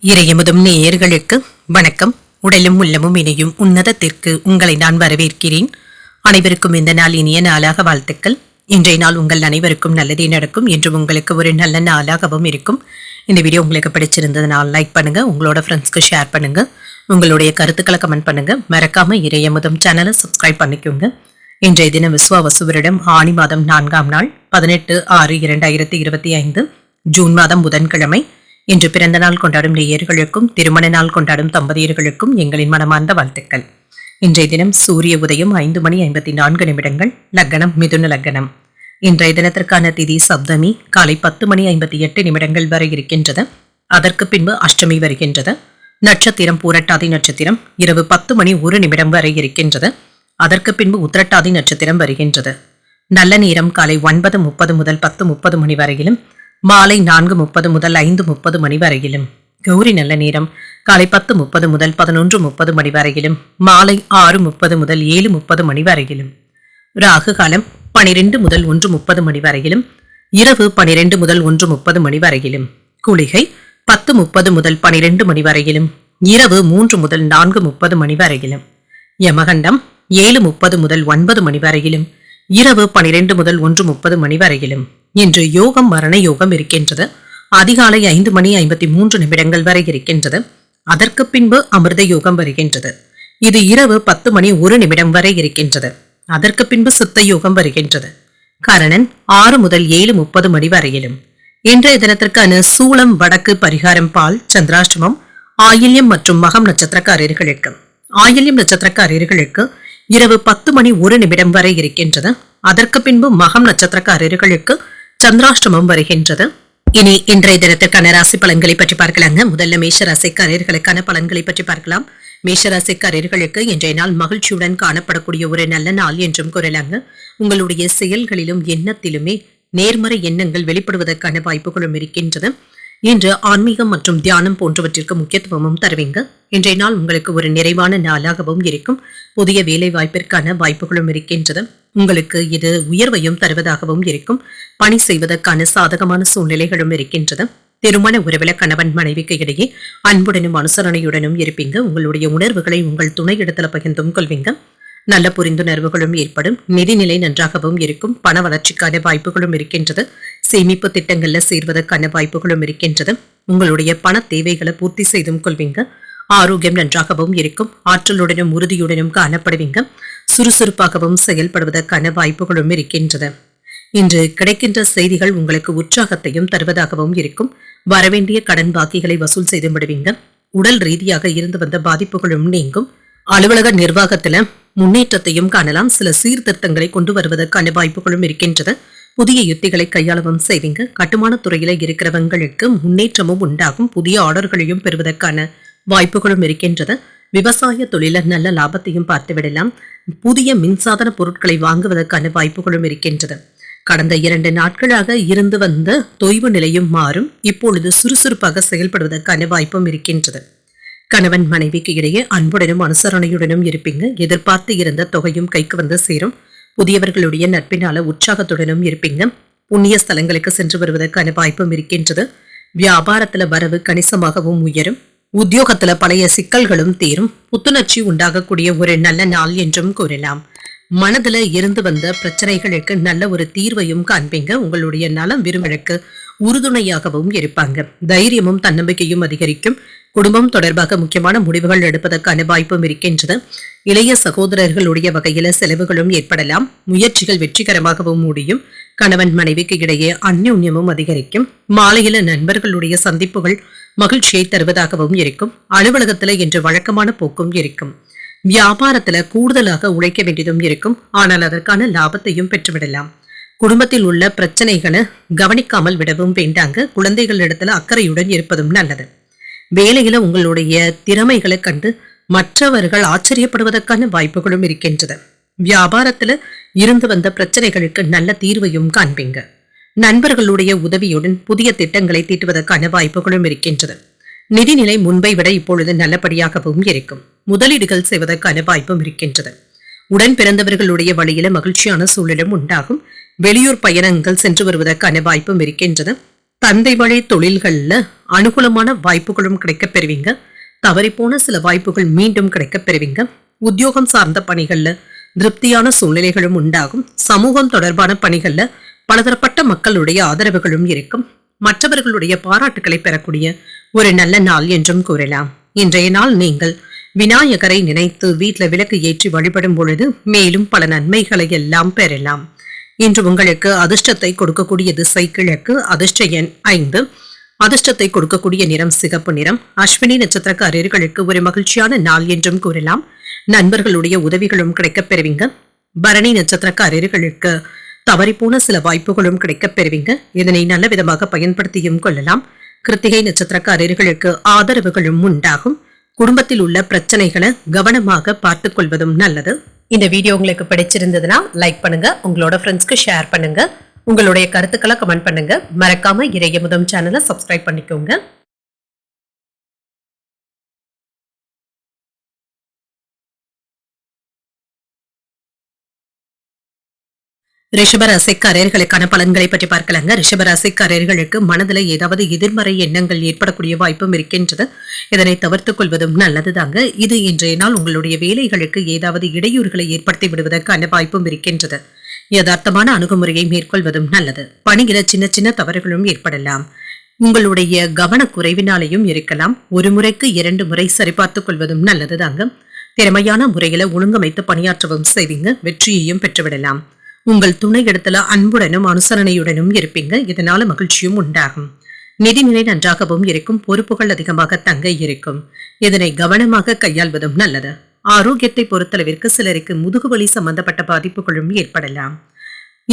இறையமுதும் நேயர்களுக்கு வணக்கம். உடலும் உள்ளமும் இணையும் உன்னதத்திற்கு உங்களை நான் வரவேற்கிறேன். அனைவருக்கும் இந்த நாள் இனிய நாளாக வாழ்த்துக்கள். இன்றைய நாள் உங்கள் அனைவருக்கும் நல்லதே நடக்கும் என்று உங்களுக்கு ஒரு நல்ல நாளாகவும் இருக்கும். இந்த வீடியோ உங்களுக்கு பிடிச்சிருந்ததுனால் லைக் பண்ணுங்க, உங்களோட ஃப்ரெண்ட்ஸ்க்கு ஷேர் பண்ணுங்க, உங்களுடைய கருத்துக்களை கமெண்ட் பண்ணுங்க. மறக்காம இறையமுதும் சேனலை சப்ஸ்கிரைப் பண்ணிக்கோங்க. இன்றைய தினம் விஸ்வாவசு வருடம் ஆனி மாதம் 4ஆம் நாள் 18/6/2025 ஜூன் மாதம் புதன்கிழமை. இன்று பிறந்த நாள் கொண்டாடும் நேயர்களுக்கும் திருமண நாள் கொண்டாடும் தம்பதியர்களுக்கும் எங்களின் மனமார்ந்த வாழ்த்துக்கள். இன்றைய தினம் சூரிய உதயம் 5:54 லக்னம் மிதுன லக்னம். இன்றைய தினத்திற்கான திதி சப்தமி காலை 10:58 வரை இருக்கின்றது. அதற்கு பின்பு அஷ்டமி வருகின்றது. நட்சத்திரம் பூரட்டாதி நட்சத்திரம் இரவு 10:01 வரை இருக்கின்றது. அதற்கு பின்பு உத்திரட்டாதி நட்சத்திரம் வருகின்றது. நல்ல நேரம் காலை 9:30 முதல் 10:30 மணி வரையிலும், மாலை 4:30 முதல் 5:30 மணி வரையிலும். கௌரி நல்ல நேரம் காலை 10:30 முதல் 11:30 மணி வரையிலும், மாலை 6:30 முதல் 7:30 மணி வரையிலும். ராகு காலம் 12 முதல் 1:30 மணி வரையிலும், இரவு 12 முதல் 1:30 மணி வரையிலும். குளிகை 10:30 முதல் 12 மணி வரையிலும், இரவு 3 முதல் 4:30 மணி வரையிலும். யமகண்டம் 7:30 முதல் 9 மணி வரையிலும், இரவு 12 முதல் 1:30 மணி வரையிலும். இன்று யோகம் மரண யோகம் இருக்கின்றது. அதிகாலை 5:53 வரை இருக்கின்றது. அதற்கு பின்பு அமிர்த யோகம் வருகின்றது. இது இரவு 10:01 வரை இருக்கின்றது. அதற்கு பின்பு சித்த யோகம் வருகின்றது. கரணன் 6 முதல் 7:30 மணி வரையிலும். இன்றைய தினத்திற்கான சூளம் வடக்கு பரிகாரம் பால் சந்திராஷ்டமம் ஆயில்யம் மற்றும் மகம் நட்சத்திரக்காரர்களுக்கு. ஆயில்யம் நட்சத்திரக்காரர்களுக்கு இரவு 10:01 வரை இருக்கின்றது. அதற்கு பின்பு மகம் நட்சத்திரக்காரர்களுக்கு சந்திராஷ்டமம் வருகின்றது. இனி இன்றைய தினத்திற்கான ராசி பலன்களை பற்றி பார்க்கலாங்க. முதல்ல மேஷ ராசிக்காரர்களுக்கான பலன்களை பற்றி பார்க்கலாம். மேஷ ராசிக்காரர்களுக்கு இன்றைய நாள் மகிழ்ச்சியுடன் காணப்படக்கூடிய ஒரு நல்ல நாள் என்றும் கூறலாங்க. உங்களுடைய செயல்களிலும் எண்ணத்திலுமே நேர்மறை எண்ணங்கள் வெளிப்படுவதற்கான வாய்ப்புகளும் இருக்கின்றது. இன்று ஆன்மீகம் மற்றும் தியானம் போன்றவற்றிற்கு முக்கியத்துவமும் தருவீங்க. இன்றைய நாள் உங்களுக்கு ஒரு நிறைவான நாளாகவும் இருக்கும். புதிய வேலை வாய்ப்பிற்கான வாய்ப்புகளும் இருக்கின்றது. உங்களுக்கு இது உயர்வையும் தருவதாகவும் இருக்கும். பணி செய்வதற்கான சாதகமான சூழ்நிலைகளும் இருக்கின்றது. திருமண உறவில கணவன் மனைவிக்கு இடையே அன்புடனும் அனுசரணையுடனும் இருப்பீங்க. உங்களுடைய உணர்வுகளை உங்கள் துணை இடத்துல பகிர்ந்தும் கொள்வீங்க. நல்ல புரிந்துணர்வுகளும் ஏற்படும். நிதிநிலை நன்றாகவும் இருக்கும். பண வளர்ச்சிக்கான வாய்ப்புகளும் இருக்கின்றது. சேமிப்பு திட்டங்கள்ல சேர்வதற்கான வாய்ப்புகளும் இருக்கின்றது. உங்களுடைய பண தேவைகளை பூர்த்தி செய்தும் கொள்வீங்க. ஆரோக்கியம் நன்றாகவும் இருக்கும். ஆற்றலுடனும் உறுதியுடனும் காணப்படுவீங்க. சுறுசுறுப்பாகவும் செயல்படுவதற்கான வாய்ப்புகளும் இருக்கின்றது. இன்று கிடைக்கின்ற செய்திகள் உங்களுக்கு உற்சாகத்தையும் தருவதாகவும் இருக்கும். வரவேண்டிய கடன் பாக்கிகளை வசூல் செய்து விடுவீங்க. உடல் ரீதியாக இருந்து வந்த பாதிப்புகளும் நீங்கும். அலுவலக நிர்வாகத்துல முன்னேற்றத்தையும் காணலாம். சில சீர்திருத்தங்களை கொண்டு வருவதற்கான வாய்ப்புகளும் இருக்கின்றது. புதிய யுத்திகளை கையாளவும் செய்வீங்க. கட்டுமான துறையில இருக்கிறவங்களுக்கு முன்னேற்றமும் உண்டாகும். புதிய ஆர்டர்களையும் பெறுவதற்கான வாய்ப்புகளும் இருக்கின்றது. விவசாய தொழில நல்ல லாபத்தையும் பார்த்து விடலாம். புதிய மின்சாதன பொருட்களை வாங்குவதற்கான வாய்ப்புகளும் இருக்கின்றது. கடந்த 2 நாட்களாக இருந்து வந்த தொய்வு நிலையும் மாறும். இப்பொழுது சுறுசுறுப்பாக செயல்படுவதற்கான வாய்ப்பும் இருக்கின்றது. கணவன் மனைவிக்கு இடையே அன்புடனும் அனுசரணையுடனும் இருப்பீங்க. எதிர்பார்த்து இருந்த தொகையும் கைக்கு வந்து சேரும். புதியவர்களுடைய நட்பினால உற்சாகத்துடனும் இருப்பீங்க. புண்ணிய ஸ்தலங்களுக்கு சென்று வருவதற்கான வாய்ப்பும் இருக்கின்றது. வியாபாரத்துல வரவு கணிசமாகவும் உயரும். உத்தியோகத்துல பழைய சிக்கல்களும் தீரும். புத்துணர்ச்சி உண்டாகக்கூடிய ஒரு நல்ல நாள் என்றும் கூறலாம். மனதுல இருந்து வந்த பிரச்சனைகளுக்கு நல்ல ஒரு தீர்வையும் காண்பீங்க. உங்களுடைய நலம் விரும்பலுக்கு உறுதுணையாகவும் இருப்பாங்க. தைரியமும் தன்னம்பிக்கையும் அதிகரிக்கும். குடும்பம் தொடர்பாக முக்கியமான முடிவுகள் எடுப்பதற்கான வாய்ப்பும் இருக்கின்றது. இளைய சகோதரர்களுடைய வகையில செலவுகளும் ஏற்படலாம். முயற்சிகள் வெற்றிகரமாகவும் முடியும். கணவன் மனைவிக்கு இடையே அந்யோன்யமும் அதிகரிக்கும். மாலையில நண்பர்களுடைய சந்திப்புகள் மகிழ்ச்சியை தருவதாகவும் இருக்கும். அலுவலகத்துல இன்று வழக்கமான போக்கும் இருக்கும். வியாபாரத்துல கூடுதலாக உழைக்க வேண்டியதும் இருக்கும். ஆனால் அதற்கான லாபத்தையும் பெற்றுவிடலாம். குடும்பத்தில் உள்ள பிரச்சனைகளை கவனிக்காமல் விடவும் வேண்டாங்க. குழந்தைகள் இடத்துல அக்கறையுடன் இருப்பதும் நல்லது. வேலையில உங்களுடைய திறமைகளை கண்டு மற்றவர்கள் ஆச்சரியப்படுவதற்கான வாய்ப்புகளும் இருக்கின்றது. வியாபாரத்துல இருந்து வந்த பிரச்சனைகளுக்கு நல்ல தீர்வையும் காண்பீங்க. நண்பர்களுடைய உதவியுடன் புதிய திட்டங்களை தீட்டுவதற்கான வாய்ப்புகளும் இருக்கின்றது. நிதிநிலை முன்பை விட இப்பொழுது நல்லபடியாகவும் இருக்கும். முதலீடுகள் செய்வதற்கான வாய்ப்பும் இருக்கின்றது. உடன் பிறந்தவர்களுடைய வழியில மகிழ்ச்சியான சூழலும் உண்டாகும். வெளியூர் பயணங்கள் சென்று வருவதற்கான வாய்ப்பும் இருக்கின்றது. தந்தை வழி தொழில்கள்ல அனுகூலமான வாய்ப்புகளும் கிடைக்கப் பெறுவீங்க. தவறிப்போன சில வாய்ப்புகள் மீண்டும் கிடைக்கப் பெறுவீங்க. உத்தியோகம் சார்ந்த பணிகள்ல திருப்தியான சூழ்நிலைகளும் உண்டாகும். சமூகம் தொடர்பான பணிகள்ல பலதரப்பட்ட மக்களுடைய ஆதரவுகளும் இருக்கும். மற்றவர்களுடைய பாராட்டுகளை பெறக்கூடிய ஒரு நல்ல நாள் என்றும் கூறலாம். இன்றைய நாள் நீங்கள் விநாயகரை நினைத்து வீட்டில் விளக்கு ஏற்றி வழிபடும் பொழுது மேலும் பல நன்மைகளை எல்லாம் பெறலாம். இன்று உங்களுக்கு அதிர்ஷ்டத்தை கொடுக்கக்கூடிய திசை கிழக்கு. அதிர்ஷ்ட எண் 5. அதிர்ஷ்டத்தை கொடுக்கக்கூடிய நிறம் சிகப்பு நிறம். அஸ்வினி நட்சத்திரக்காரர்களுக்கு ஒரு மகிழ்ச்சியான நாள் என்றும் கூறலாம். நண்பர்களுடைய உதவிகளும் கிடைக்கப் பெறுவீங்க. பரணி நட்சத்திரக்காரர்களுக்கு தவறிப்போன சில வாய்ப்புகளும் கிடைக்கப் பெறுவீங்க. இதனை நல்ல விதமாக பயன்படுத்தியும் கொள்ளலாம். கிருத்திகை நட்சத்திரக்காரர்களுக்கு ஆதரவுகளும் உண்டாகும். குடும்பத்தில் உள்ள பிரச்சனைகளை கவனமாக பார்த்துக் கொள்வதும் நல்லது. இந்த வீடியோ உங்களுக்கு பிடிச்சிருந்ததுன்னா லைக் பண்ணுங்க, உங்களோட ஃப்ரெண்ட்ஸ்க்கு ஷேர் பண்ணுங்க, உங்களுடைய கருத்துக்களை கமெண்ட் பண்ணுங்க. மறக்காம இறையமுதம் சேனலை சப்ஸ்கிரைப் பண்ணிக்கோங்க. ரிஷபராசிக்காரர்களுக்கான பலன்களை பற்றி பார்க்கலாங்க. ரிஷபராசிக்காரர்களுக்கு மனதில் ஏதாவது எதிர்மறை எண்ணங்கள் ஏற்படக்கூடிய வாய்ப்பும் இருக்கின்றது. இதனை தவிர்த்துக் கொள்வதும் நல்லதுதாங்க. இது இன்றைய நாள் உங்களுடைய வேலைகளுக்கு ஏதாவது இடையூறுகளை ஏற்படுத்தி விடுவதற்கான வாய்ப்பும் இருக்கின்றது. யதார்த்தமான அணுகுமுறையை மேற்கொள்வதும் நல்லது. பணியில சின்ன சின்ன தவறுகளும் ஏற்படலாம். உங்களுடைய கவனக்குறைவினாலேயும் இருக்கலாம். ஒரு முறைக்கு 2 முறை சரிபார்த்துக் கொள்வதும் நல்லதுதாங்க. திறமையான முறையில ஒழுங்கமைத்து பணியாற்றவும் செய்வீங்க. வெற்றியையும் பெற்றுவிடலாம். உங்கள் துணை இடத்துல அன்புடனும் அனுசரணையுடனும் இருப்பீங்க. இதனால மகிழ்ச்சியும் உண்டாகும். நிதிநிலை நன்றாகவும் இருக்கும். பொறுப்புகள் அதிகமாக தங்க இருக்கும். இதனை கவனமாக கையாள்வதும் நல்லது. ஆரோக்கியத்தை பொறுத்தளவிற்கு சிலருக்கு முதுகுவலி சம்பந்தப்பட்ட பாதிப்புகளும் ஏற்படலாம்.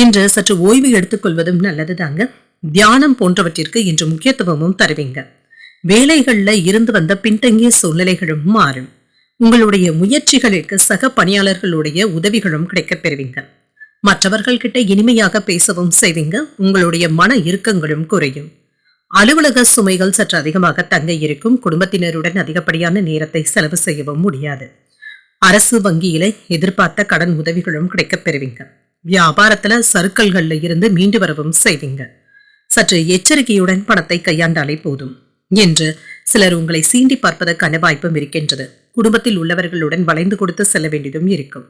இன்று சற்று ஓய்வு எடுத்துக் கொள்வதும் நல்லது தாங்க. தியானம் போன்றவற்றிற்கு இன்று முக்கியத்துவமும் தருவீங்க. வேலைகள்ல இருந்து வந்த பின்தங்கிய சூழ்நிலைகளும் மாறும். உங்களுடைய முயற்சிகளுக்கு சக பணியாளர்களுடைய உதவிகளும் கிடைக்கப் பெறுவீங்க. மற்றவர்கள் கிட்ட இனிமையாக பேசவும் செய்வீங்க. உங்களுடைய மன இறுக்கங்களும் குறையும். அலுவலக சுமைகள் சற்று அதிகமாக தங்க இருக்கும். குடும்பத்தினருடன் அதிகப்படியான நேரத்தை செலவு செய்யவும் முடியாது. அரசு வங்கியில எதிர்பார்த்த கடன் உதவிகளும் கிடைக்கப் பெறுவீங்க. வியாபாரத்துல சறுக்கல்கள்ல இருந்து மீண்டு வரவும் செய்வீங்க. சற்று எச்சரிக்கையுடன் பணத்தை கையாண்டாலே போதும். என்று சிலர் உங்களை சீண்டி பார்ப்பதற்கான வாய்ப்பும் இருக்கின்றது. குடும்பத்தில் உள்ளவர்களுடன் வளைந்து கொடுத்து செல்ல வேண்டியதும் இருக்கும்.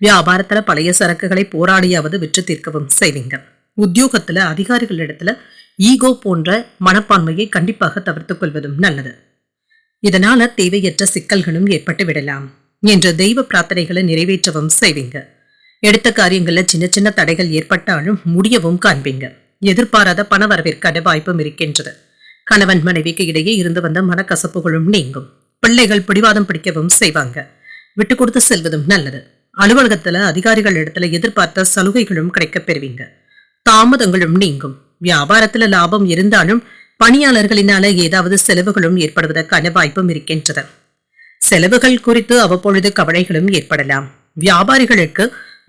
வியாபாரத்துல பழைய சரக்குகளை போராடியாவது விற்று தீர்க்கவும் செய்வீங்க. உத்தியோகத்துல அதிகாரிகளிடத்துல ஈகோ போன்ற மனப்பான்மையை கண்டிப்பாக தவிர்த்துக் கொள்வதும் நல்லது. இதனால தேவையற்ற சிக்கல்களும் ஏற்பட்டு விடலாம். என்ற தெய்வ பிரார்த்தனைகளை நிறைவேற்றவும் செய்வீங்க. எடுத்த காரியங்கள்ல சின்ன சின்ன தடைகள் ஏற்பட்டாலும் முடியவும் காண்பீங்க. எதிர்பாராத பண வரவிற்கான வாய்ப்பும் இருக்கின்றது. கணவன் மனைவிக்கு இடையே இருந்து வந்த மனக்கசப்புகளும் நீங்கும். பிள்ளைகள் பிடிவாதம் பிடிக்கவும் செய்வாங்க. விட்டு கொடுத்து செல்வதும் நல்லது. அலுவலகத்துல அதிகாரிகள் இடத்துல எதிர்பார்த்த சலுகைகளும் கிடைக்கப் பெறுவீங்க. தாமதங்களும் நீங்கும். வியாபாரத்துல லாபம் இருந்தாலும் பணியாளர்களினால ஏதாவது செலவுகளும் ஏற்படுவதற்கான வாய்ப்பும் இருக்கின்றது. செலவுகள் குறித்து அவ்வப்பொழுது கவலைகளும் ஏற்படலாம். வியாபாரிகளுக்கு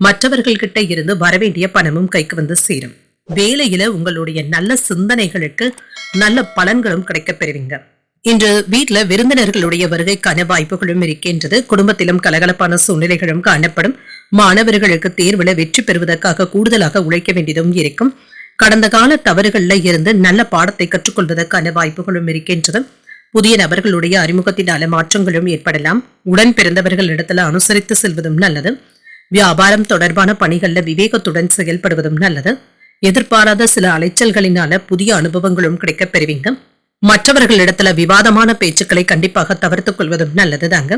மற்றவர்கள் கிட்ட இருந்து வரவேண்டிய பணமும் கைக்கு வந்து சேரும். வேலையில உங்களுடைய நல்ல சிந்தனைகளுக்கு நல்ல பலன்களும் கிடைக்கப் பெறுவீங்க. இன்று வீட்டுல விருந்தினர்களுடைய வருகைக்கான வாய்ப்புகளும் இருக்கின்றது. குடும்பத்திலும் கலகலப்பான சூழ்நிலைகளும் காணப்படும். மாணவர்களுக்கு தேர்வுல வெற்றி பெறுவதற்காக கூடுதலாக உழைக்க வேண்டியதும் இருக்கும். கடந்த கால தவறுகள்ல இருந்து நல்ல பாடத்தை கற்றுக்கொள்வதற்கான வாய்ப்புகளும் இருக்கின்றது. புதிய நபர்களுடைய அறிமுகத்தினால மாற்றங்களும் ஏற்படலாம். உடன் பிறந்தவர்கள் இடத்துல அனுசரித்து செல்வதும் நல்லது. வியாபாரம் தொடர்பான பணிகள்ல விவேகத்துடன் செயல்படுவதும் நல்லது. எதிர்பாராத சில அலைச்சல்களினால புதிய அனுபவங்களும் கிடைக்கப் பெறுவீங்க. மற்றவர்களிடத்துல விவாதமான பேச்சுக்களை கண்டிப்பாக தவிர்த்துக் கொள்வதும் நல்லதுதாங்க.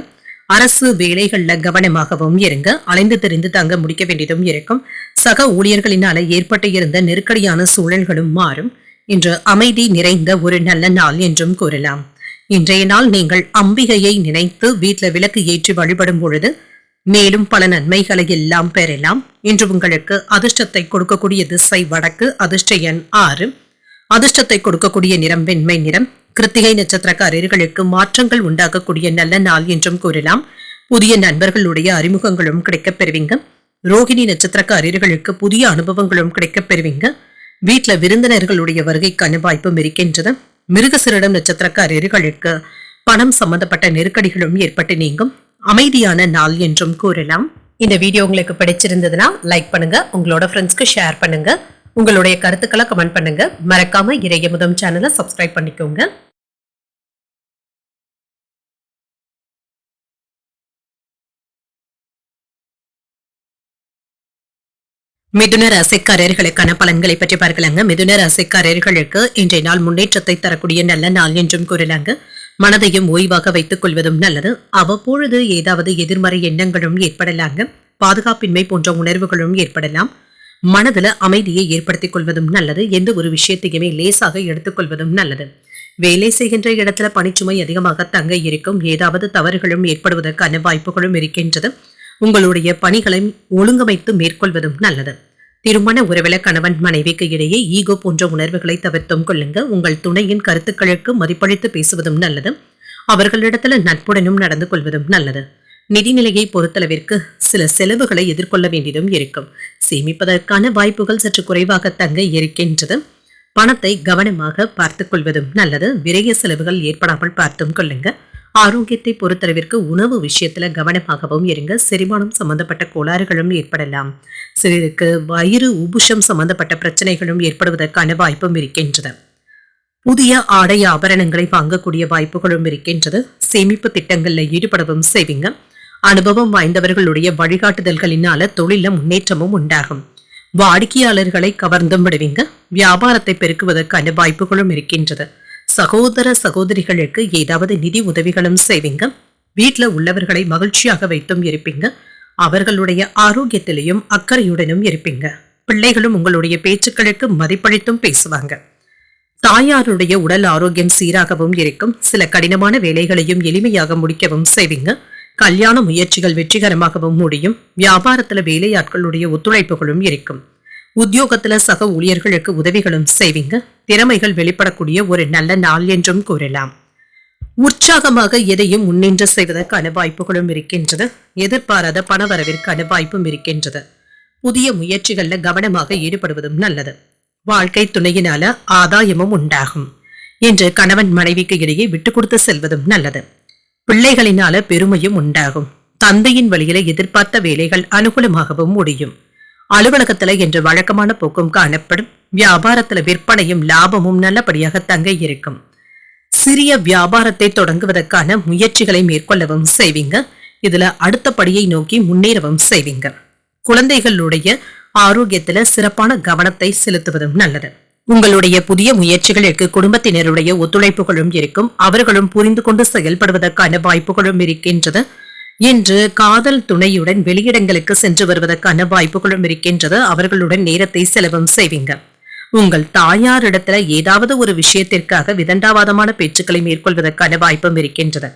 அரசு வேலைகள்ல கவனமாகவும் இருங்க. அலைந்து தெரிந்து தாங்க முடிக்க வேண்டியதும் இருக்கும். சக ஊழியர்களினால ஏற்பட்டு இருந்த நெருக்கடியான சூழல்களும் மாறும். இன்று அமைதி நிறைந்த ஒரு நல்ல நாள் என்றும் கூறலாம். இன்றைய நாள் நீங்கள் அம்பிகையை நினைத்து வீட்டுல விளக்கு ஏற்றி வழிபடும் பொழுது மேலும் பல நன்மைகளை எல்லாம் பெறலாம். இன்று உங்களுக்கு அதிர்ஷ்டத்தை கொடுக்கக்கூடிய திசை வடக்கு. அதிர்ஷ்ட எண் 6. அதிர்ஷ்டத்தை கொடுக்கக்கூடிய நிறம் வெண்மை நிறம். கிருத்திகை நட்சத்திரக்காரர்களுக்கு மாற்றங்கள் உண்டாகக்கூடிய நல்ல நாள் என்றும் கூறலாம். புதிய நண்பர்களுடைய அறிமுகங்களும் கிடைக்கப் பெறுவீங்க. ரோகிணி நட்சத்திரக்காரர்களுக்கு புதிய அனுபவங்களும் கிடைக்கப் பெறுவீங்க. வீட்டுல விருந்தினர்களுடைய வருகைக்கான வாய்ப்பும் இருக்கின்றது. மிருகசிரிடம் நட்சத்திரக்காரர்களுக்கு பணம் சம்பந்தப்பட்ட நெருக்கடிகளும் ஏற்பட்டு நீங்கும். அமைதியான நாள் என்றும் கூறலாம். இந்த வீடியோ உங்களுக்கு பிடிச்சிருந்ததுன்னா லைக் பண்ணுங்க, உங்களோட ஃப்ரெண்ட்ஸ்க்கு ஷேர் பண்ணுங்க, உங்களுடைய கருத்துக்களை கமெண்ட் பண்ணுங்க. மறக்காம இறையமுதம் சேனலை சப்ஸ்கிரைப் பண்ணிக்கோங்க. மிதுன ராசிக்காரர்களுக்கான பலன்களை பற்றி பார்க்கலாங்க. மிதுன ராசிக்காரர்களுக்கு இன்றைய நாள் முன்னேற்றத்தை தரக்கூடிய நல்ல நாள் என்றும் கூறலாங்க. மனதையும் ஓய்வாக வைத்துக் கொள்வதும் நல்லது. அவ்வப்பொழுது ஏதாவது எதிர்மறை எண்ணங்களும் ஏற்படலாங்க. பாதுகாப்பின்மை போன்ற உணர்வுகளும் ஏற்படலாம். மனதில் அமைதியை ஏற்படுத்திக் கொள்வதும் நல்லது. எந்த ஒரு விஷயத்தையுமே லேசாக எடுத்துக்கொள்வதும் நல்லது. வேலை செய்கின்ற இடத்துல பணிச்சுமை அதிகமாக தங்க இருக்கும். ஏதாவது தவறுகளும் ஏற்படுவதற்கான வாய்ப்புகளும் இருக்கின்றது. உங்களுடைய பணிகளை ஒழுங்கமைத்து மேற்கொள்வதும் நல்லது. திருமண உறவில கணவன் மனைவிக்கு இடையே ஈகோ போன்ற உணர்வுகளை தவிர்த்தும் கொள்ளுங்க. உங்கள் துணையின் கருத்துக்களுக்கு மதிப்பளித்து பேசுவதும் நல்லது. அவர்களிடத்துல நட்புடனும் நடந்து கொள்வதும் நல்லது. நிதிநிலையை பொறுத்தளவிற்கு சில செலவுகளை எதிர்கொள்ள வேண்டியதும் இருக்கும். சேமிப்பதற்கான வாய்ப்புகள் சற்று குறைவாக தங்க இருக்கின்றது. பணத்தை கவனமாக பார்த்துக் கொள்வதும் நல்லது. விரைய செலவுகள் ஏற்படாமல் பார்த்தும் கொள்ளுங்க. ஆரோக்கியத்தை பொறுத்தளவிற்கு உணவு விஷயத்துல கவனமாகவும் இருங்க. செரிமானம் சம்பந்தப்பட்ட கோளாறுகளும் ஏற்படலாம். சிலருக்கு வயிறு உபுஷம் சம்பந்தப்பட்ட பிரச்சனைகளும் ஏற்படுவதற்கான வாய்ப்பும் இருக்கின்றது. புதிய ஆடை ஆபரணங்களை வாங்கக்கூடிய வாய்ப்புகளும் இருக்கின்றது. சேமிப்பு திட்டங்கள்ல ஈடுபடவும் செய்வீங்க. அனுபவம் வாய்ந்தவர்களுடைய வழிகாட்டுதல்களினால தொழில முன்னேற்றமும் உண்டாகும். வாடிக்கையாளர்களை கவர்ந்தும் விடுவீங்க. வியாபாரத்தை பெருக்குவதற்கான வாய்ப்புகளும் இருக்கின்றது. சகோதர சகோதரிகளுக்கு ஏதாவது நிதி உதவிகளும் செய்வீங்க. வீட்டில் உள்ளவர்களை மகிழ்ச்சியாக வைத்தும் இருப்பீங்க. அவர்களுடைய ஆரோக்கியத்திலையும் அக்கறையுடனும் இருப்பீங்க. பிள்ளைகளும் உங்களுடைய பேச்சுக்களுக்கு மதிப்பளித்தும் பேசுவாங்க. தாயாருடைய உடல் ஆரோக்கியம் சீராகவும் இருக்கும். சில கடினமான வேலைகளையும் எளிமையாக முடிக்கவும் செய்வீங்க. கல்யாண முயற்சிகள் வெற்றிகரமாகவும் முடியும். வியாபாரத்துல வேலையாட்களுடைய ஒத்துழைப்புகளும் இருக்கும். உத்தியோகத்துல சக ஊழியர்களுக்கு உதவிகளும் செய்வீங்க. திறமைகள் வெளிப்படக்கூடிய ஒரு நல்ல நாள் என்றும் கூறலாம். உற்சாகமாக எதையும் முன்னின்று செய்வதற்கான வாய்ப்புகளும் இருக்கின்றது. எதிர்பாராத பணவரவிற்கான வாய்ப்பும் இருக்கின்றது. புதிய முயற்சிகள்ல கவனமாக ஈடுபடுவதும் நல்லது. வாழ்க்கை துணையினால ஆதாயமும் உண்டாகும். என்று கணவன் மனைவிக்கு இடையே விட்டு கொடுத்து செல்வதும் நல்லது. பிள்ளைகளினால பெருமையும் உண்டாகும். தந்தையின் வழியில எதிர்பார்த்த வேலைகள் அனுகூலமாகவும் முடியும். அலுவலகத்துல என்று வழக்கமான போக்கும் காணப்படும். வியாபாரத்துல விற்பனையும் லாபமும் நல்லபடியாக தங்க இருக்கும். சிறிய வியாபாரத்தை தொடங்குவதற்கான முயற்சிகளை மேற்கொள்ளவும் செய்வீங்க. இதுல அடுத்த படியை நோக்கி முன்னேறவும் செய்வீங்க. குழந்தைகளுடைய ஆரோக்கியத்துல சிறப்பான கவனத்தை செலுத்துவதும் நல்லது. உங்களுடைய புதிய முயற்சிகளுக்கு குடும்பத்தினருடைய ஒத்துழைப்புகளும் இருக்கும். அவர்களும் புரிந்து கொண்டு செயல்படுவதற்கான வாய்ப்புகளும் இருக்கின்றது. இன்று காதல் துணையுடன் வெளியிடங்களுக்கு சென்று வருவதற்கான வாய்ப்புகளும் இருக்கின்றது. அவர்களுடன் நேரத்தை செலவும் செய்வீங்க. உங்கள் தாயாரிடத்துல ஏதாவது ஒரு விஷயத்திற்காக விதண்டாவாதமான பேச்சுக்களை மேற்கொள்வதற்கான வாய்ப்பும் இருக்கின்றது.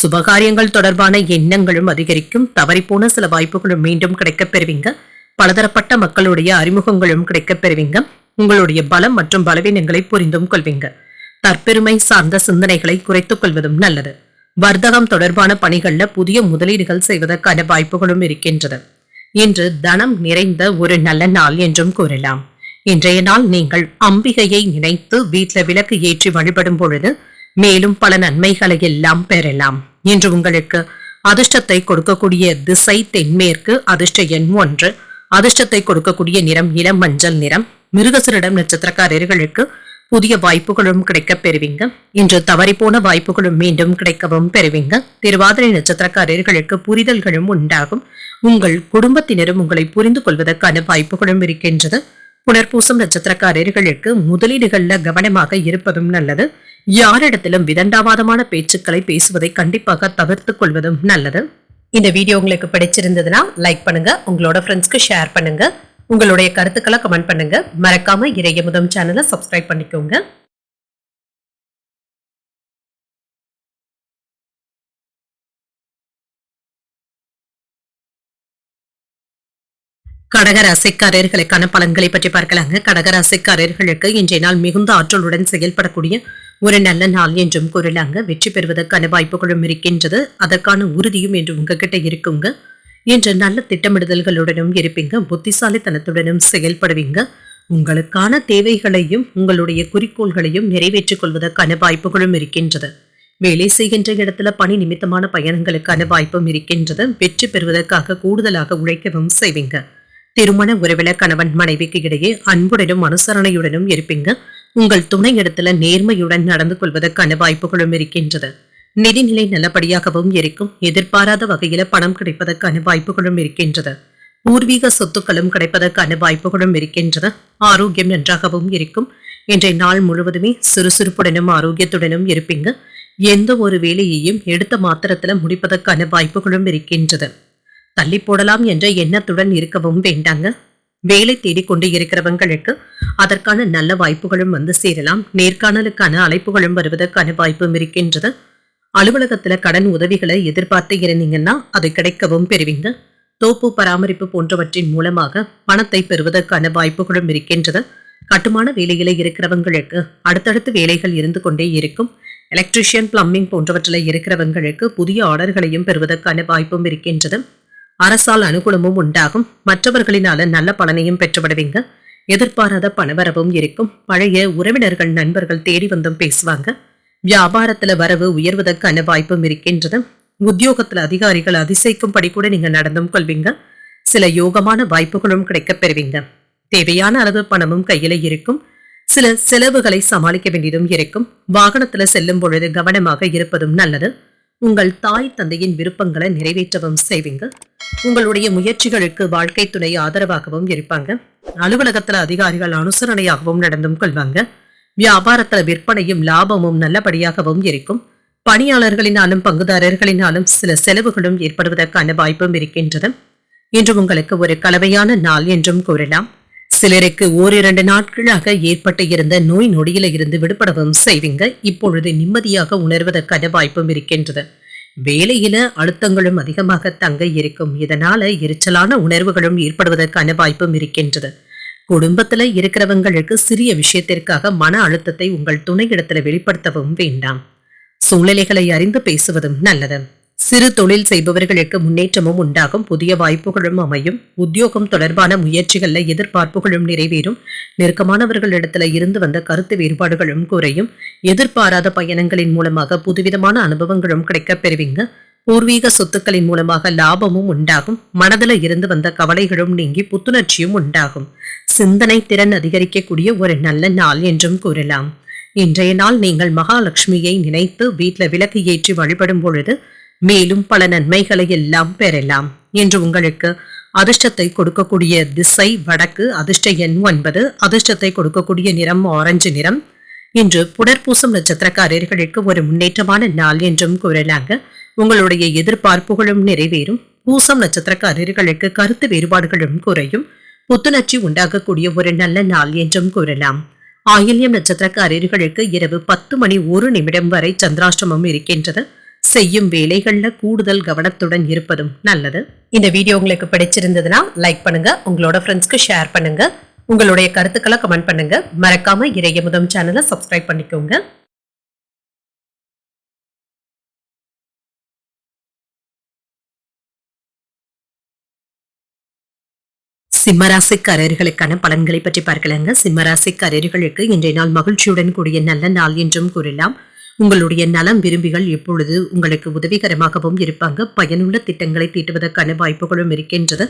சுபகாரியங்கள் தொடர்பான எண்ணங்களும் அதிகரிக்கும். தவறிப்போன சில வாய்ப்புகளும் மீண்டும் கிடைக்கப் பெறுவீங்க. பலதரப்பட்ட மக்களுடைய அறிமுகங்களும் கிடைக்கப் பெறுவீங்க. உங்களுடைய பலம் மற்றும் பலவீனங்களை புரிந்தும் கொள்வீங்க. தற்பெருமை சார்ந்த சிந்தனைகளை குறைத்துக் கொள்வதும் நல்லது. வர்த்தகம் தொடர்பான பணிகள்ல புதிய முதலீடுகள் செய்வதற்கான வாய்ப்புகளும் இருக்கின்றது. இன்று தனம் நிறைந்த ஒரு நல்ல நாள் என்றும் கூறலாம். இன்றைய நாள் நீங்கள் அம்பிகையை நினைத்து வீட்டில் விளக்கு ஏற்றி வழிபடும் பொழுது மேலும் பல நன்மைகளை எல்லாம் பெறலாம். இன்று உங்களுக்கு அதிர்ஷ்டத்தை கொடுக்கக்கூடிய திசை தென்மேற்கு. அதிர்ஷ்ட எண் 1. அதிர்ஷ்டத்தை கொடுக்கக்கூடிய நிறம் இளம் மஞ்சள் நிறம். மிருகசீரிடம் நட்சத்திரக்காரர்களுக்கு புதிய வாய்ப்புகளும் கிடைக்கப் பெறுவீங்க. இன்று தவறிப்போன வாய்ப்புகளும் மீண்டும் கிடைக்கவும் பெறுவீங்க. திருவாதிரை நட்சத்திரக்காரர்களுக்கு புரிதல்களும் உண்டாகும். உங்கள் குடும்பத்தினரும் உங்களை புரிந்து கொள்வதற்கான வாய்ப்புகளும் இருக்கின்றது. புனர்பூசம் நட்சத்திரக்காரர்களுக்கு முதலீடுகள்ல கவனமாக இருப்பதும் நல்லது. யாரிடத்திலும் விதண்டாவாதமான பேச்சுக்களை பேசுவதை கண்டிப்பாக தவிர்த்துக் கொள்வதும் நல்லது. இந்த வீடியோ உங்களுக்கு பிடிச்சிருந்ததுன்னா லைக் பண்ணுங்க. உங்களோட ஃப்ரெண்ட்ஸ்க்கு ஷேர் பண்ணுங்க. உங்களுடைய கருத்துக்களை கமெண்ட் பண்ணுங்க. மறக்காம இறையமுதம் சேனலை சப்ஸ்கிரைப் பண்ணிக்கோங்க. கடகராசிக்காரர்களுக்கான பலன்களை பற்றி பார்க்கலாங்க. கடகராசிக்காரர்களுக்கு இன்றைய நாள் மிகுந்த ஆற்றலுடன் செயல்படக்கூடிய ஒரு நல்ல நாள் என்றும் கூறலாங்க. வெற்றி பெறுவதற்கான வாய்ப்புகளும் இருக்கின்றது. அதற்கான உறுதியும் என்று உங்ககிட்ட இருக்குங்க. இன்று நல்ல திட்டமிடுதல்களுடனும் இருப்பீங்க. புத்திசாலித்தனத்துடனும் செயல்படுவீங்க. உங்களுக்கான தேவைகளையும் உங்களுடைய குறிக்கோள்களையும் நிறைவேற்றிக் கொள்வதற்கான வாய்ப்புகளும் இருக்கின்றது. வேலை செய்கின்ற இடத்துல பணி நிமித்தமான பயணங்களுக்கான வாய்ப்பும் இருக்கின்றது. வெற்றி பெறுவதற்காக கூடுதலாக உழைக்கவும் செய்வீங்க. திருமண உறவில கணவன் மனைவிக்கு இடையே அன்புடனும் அனுசரணையுடனும் இருப்பீங்க. உங்கள் துணை இடத்துல நேர்மையுடன் நடந்து கொள்வதற்கான வாய்ப்புகளும் இருக்கின்றது. நிதிநிலை நல்லபடியாகவும் இருக்கும். எதிர்பாராத வகையில பணம் கிடைப்பதற்கான வாய்ப்புகளும் இருக்கின்றது. பூர்வீக சொத்துக்களும் கிடைப்பதற்கான வாய்ப்புகளும் இருக்கின்றது. ஆரோக்கியம் நன்றாகவும் இருக்கும். இன்றைய நாள் முழுவதுமே சுறுசுறுப்புடனும் ஆரோக்கியத்துடனும் இருப்பீங்க. எந்த ஒரு வேலையையும் எடுத்த மாத்திரத்துல முடிப்பதற்கான வாய்ப்புகளும் இருக்கின்றது. தள்ளி போடலாம் என்ற எண்ணத்துடன் இருக்கவும் வேண்டாங்க. வேலை தேடிக்கொண்டு இருக்கிறவங்களுக்கு அதற்கான நல்ல வாய்ப்புகளும் வந்து சேரலாம். நேர்காணலுக்கான அழைப்புகளும் வருவதற்கான வாய்ப்பும் இருக்கின்றது. அலுவலகத்துல கடன் உதவிகளை எதிர்பார்த்து இருந்தீங்கன்னா அது கிடைக்கவும் பெறுவீங்க. தோப்பு பராமரிப்பு போன்றவற்றின் மூலமாக பணத்தை பெறுவதற்கான வாய்ப்புகளும் இருக்கின்றது. கட்டுமான வேலையில இருக்கிறவங்களுக்கு அடுத்தடுத்து வேலைகள் இருந்து கொண்டே இருக்கும். எலக்ட்ரிஷியன், பிளம்பிங் போன்றவற்றில் இருக்கிறவங்களுக்கு புதிய ஆர்டர்களையும் பெறுவதற்கான வாய்ப்பும் இருக்கின்றது. அரசால் அனுகூலமும் உண்டாகும். மற்றவர்களினால நல்ல பலனையும் பெற்றுவிடுவீங்க. எதிர்பாராத பணவரவும் இருக்கும். பழைய உறவினர்கள், நண்பர்கள் தேடி வந்தும் பேசுவாங்க. வியாபாரத்துல வரவு உயர்வதற்கான வாய்ப்பும் இருக்கின்றது. உத்தியோகத்துல அதிகாரிகள் அதிசயிக்கும்படி கூட நீங்க நடந்தும் கொள்வீங்க. சில யோகமான வாய்ப்புகளும் கிடைக்கப் பெறுவீங்க. தேவையான அளவு பணமும் கையில இருக்கும். சில செலவுகளை சமாளிக்க வேண்டியதும் இருக்கும். வாகனத்துல செல்லும் பொழுது கவனமாக இருப்பதும் நல்லது. உங்கள் தாய் தந்தையின் விருப்பங்களை நிறைவேற்றவும் செய்வீங்க. உங்களுடைய முயற்சிகளுக்கு வாழ்க்கை துணை ஆதரவாகவும் இருப்பாங்க. அலுவலகத்துல அதிகாரிகள் அனுசரணையாகவும் நடந்தும் கொள்வாங்க. வியாபாரத்துல விற்பனையும் லாபமும் நல்லபடியாகவும் இருக்கும். பணியாளர்களினாலும் பங்குதாரர்களினாலும் சில செலவுகளும் ஏற்படுவதற்கான வாய்ப்பும் இருக்கின்றது. இன்று உங்களுக்கு ஒரு கலவையான நாள் என்றும் கூறலாம். சிலருக்கு ஓரிரண்டு நாட்களாக ஏற்பட்டு இருந்த நோய் நொடியில இருந்து விடுபடவும் செய்வீங்க. இப்பொழுது நிம்மதியாக உணர்வதற்கான வாய்ப்பும் இருக்கின்றது. வேலையில அழுத்தங்களும் அதிகமாக தங்க இருக்கும். இதனால எரிச்சலான உணர்வுகளும் ஏற்படுவதற்கான வாய்ப்பும் இருக்கின்றது. குடும்பத்துல இருக்கிறவங்களுக்கு சிறிய விஷயத்திற்காக மன அழுத்தத்தை உங்கள் துணையிடத்துல வெளிப்படுத்தவும் வேண்டாம். சூழ்நிலைகளை அறிந்து பேசுவதும் நல்லது. சிறு தொழில் செய்பவர்களுக்கு முன்னேற்றமும் உண்டாகும். புதிய வாய்ப்புகளும் அமையும். உத்தியோகம் தொடர்பான முயற்சிகள்ல எதிர்பார்ப்புகளும் நிறைவேறும். நெருக்கமானவர்களிடத்துல இருந்து வந்த கருத்து வேறுபாடுகளும் குறையும். எதிர்பாராத பயணங்களின் மூலமாக புதுவிதமான அனுபவங்களும் கிடைக்கப் பெறுவீங்க. பூர்வீக சொத்துக்களின் மூலமாக லாபமும் உண்டாகும். மனதில இருந்து வந்த கவலைகளும் நீங்கி புத்துணர்ச்சியும் உண்டாகும். சிந்தனை திறன் அதிகரிக்கக்கூடிய ஒரு நல்ல நாள் என்றும் கூறலாம். இன்றைய நாள் நீங்கள் மகாலட்சுமியை நினைத்து வீட்டுல விளக்கு ஏற்றி வழிபடும் பொழுது மேலும் பல நன்மைகளை எல்லாம் பெறலாம். இன்று உங்களுக்கு அதிர்ஷ்டத்தை கொடுக்கக்கூடிய திசை வடக்கு. அதிர்ஷ்ட எண் 9. அதிர்ஷ்டத்தை கொடுக்கக்கூடிய நிறம் ஆரஞ்சு நிறம். இன்று புனர்பூசம் நட்சத்திரக்காரர்களுக்கு ஒரு முன்னேற்றமான நாள் என்றும் கூறலாங்க. உங்களுடைய எதிர்பார்ப்புகளும் நிறைவேறும். பூசம் நட்சத்திரக்காரர்களுக்கு கருத்து வேறுபாடுகளும் குறையும். புத்துணர்ச்சி உண்டாகக்கூடிய ஒரு நல்ல நாள் என்றும் கூறலாம். ஆயில்யம் நட்சத்திரக்காரர்களுக்கு இரவு 10:01 வரை சந்திராஷ்டமம் இருக்கின்றது. செய்யும் வேலைகள்ல கூடுதல் கவனத்துடன் இருப்பதும் நல்லது. இந்த வீடியோ உங்களுக்கு பிடிச்சிருந்ததுன்னா லைக் பண்ணுங்க. உங்களோட ஃப்ரெண்ட்ஸ்க்கு ஷேர் பண்ணுங்க. உங்களுடைய கருத்துக்களை கமெண்ட் பண்ணுங்க. மறக்காம இறையமுதம் சேனலை சப்ஸ்கிரைப் பண்ணிக்கோங்க. சிம்மராசிக்காரர்களுக்கான பலன்களை பற்றி பார்க்கலாங்க. சிம்மராசிக்காரர்களுக்கு இன்றைய நாள் மகிழ்ச்சியுடன் கூடிய நல்ல நாள் என்றும் கூறலாம். உங்களுடைய நலம் விரும்பிகள் எப்பொழுது உங்களுக்கு உதவிகரமாகவும் இருப்பாங்க. பயனுள்ள திட்டங்களை தீட்டுவதற்கான வாய்ப்புகளும் இருக்கின்றது.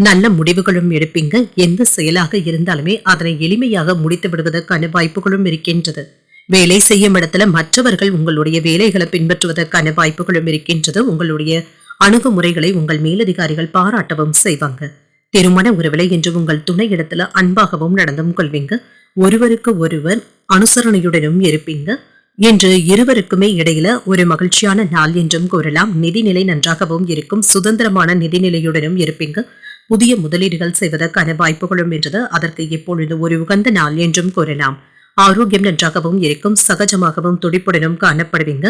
நல்ல முடிவுகளும் எடுப்பீங்க. எந்த செயலாக இருந்தாலுமே அதனை எளிமையாக முடித்து விடுவதற்கான வாய்ப்புகளும் இருக்கின்றது. வேலை செய்யும் இடத்துல மற்றவர்கள் உங்களுடைய வேலைகளை பின்பற்றுவதற்கான வாய்ப்புகளும் இருக்கின்றது. உங்களுடைய அணுகுமுறைகளை உங்கள் மேலதிகாரிகள் பாராட்டவும் செய்வாங்க. திருமண உறவிலை என்று உங்கள் துணை இடத்துல அன்பாகவும் நடந்தும் கொள்வீங்க. ஒருவருக்கு ஒருவர் அனுசரணையுடனும் இருப்பீங்க. இன்று இருவருக்குமே இடையில ஒரு மகிழ்ச்சியான நாள் என்றும் கூறலாம். நிதிநிலை நன்றாகவும் இருக்கும். சுதந்திரமான நிதிநிலையுடனும் இருப்பீங்க. புதிய முதலீடுகள் செய்வதற்கான வாய்ப்புகளும் என்றது. அதற்கு எப்பொழுது ஒரு உகந்த நாள் என்றும் கூறலாம். ஆரோக்கியம் நன்றாகவும் இருக்கும். சகஜமாகவும் துடிப்புடனும் காணப்படுவீங்க.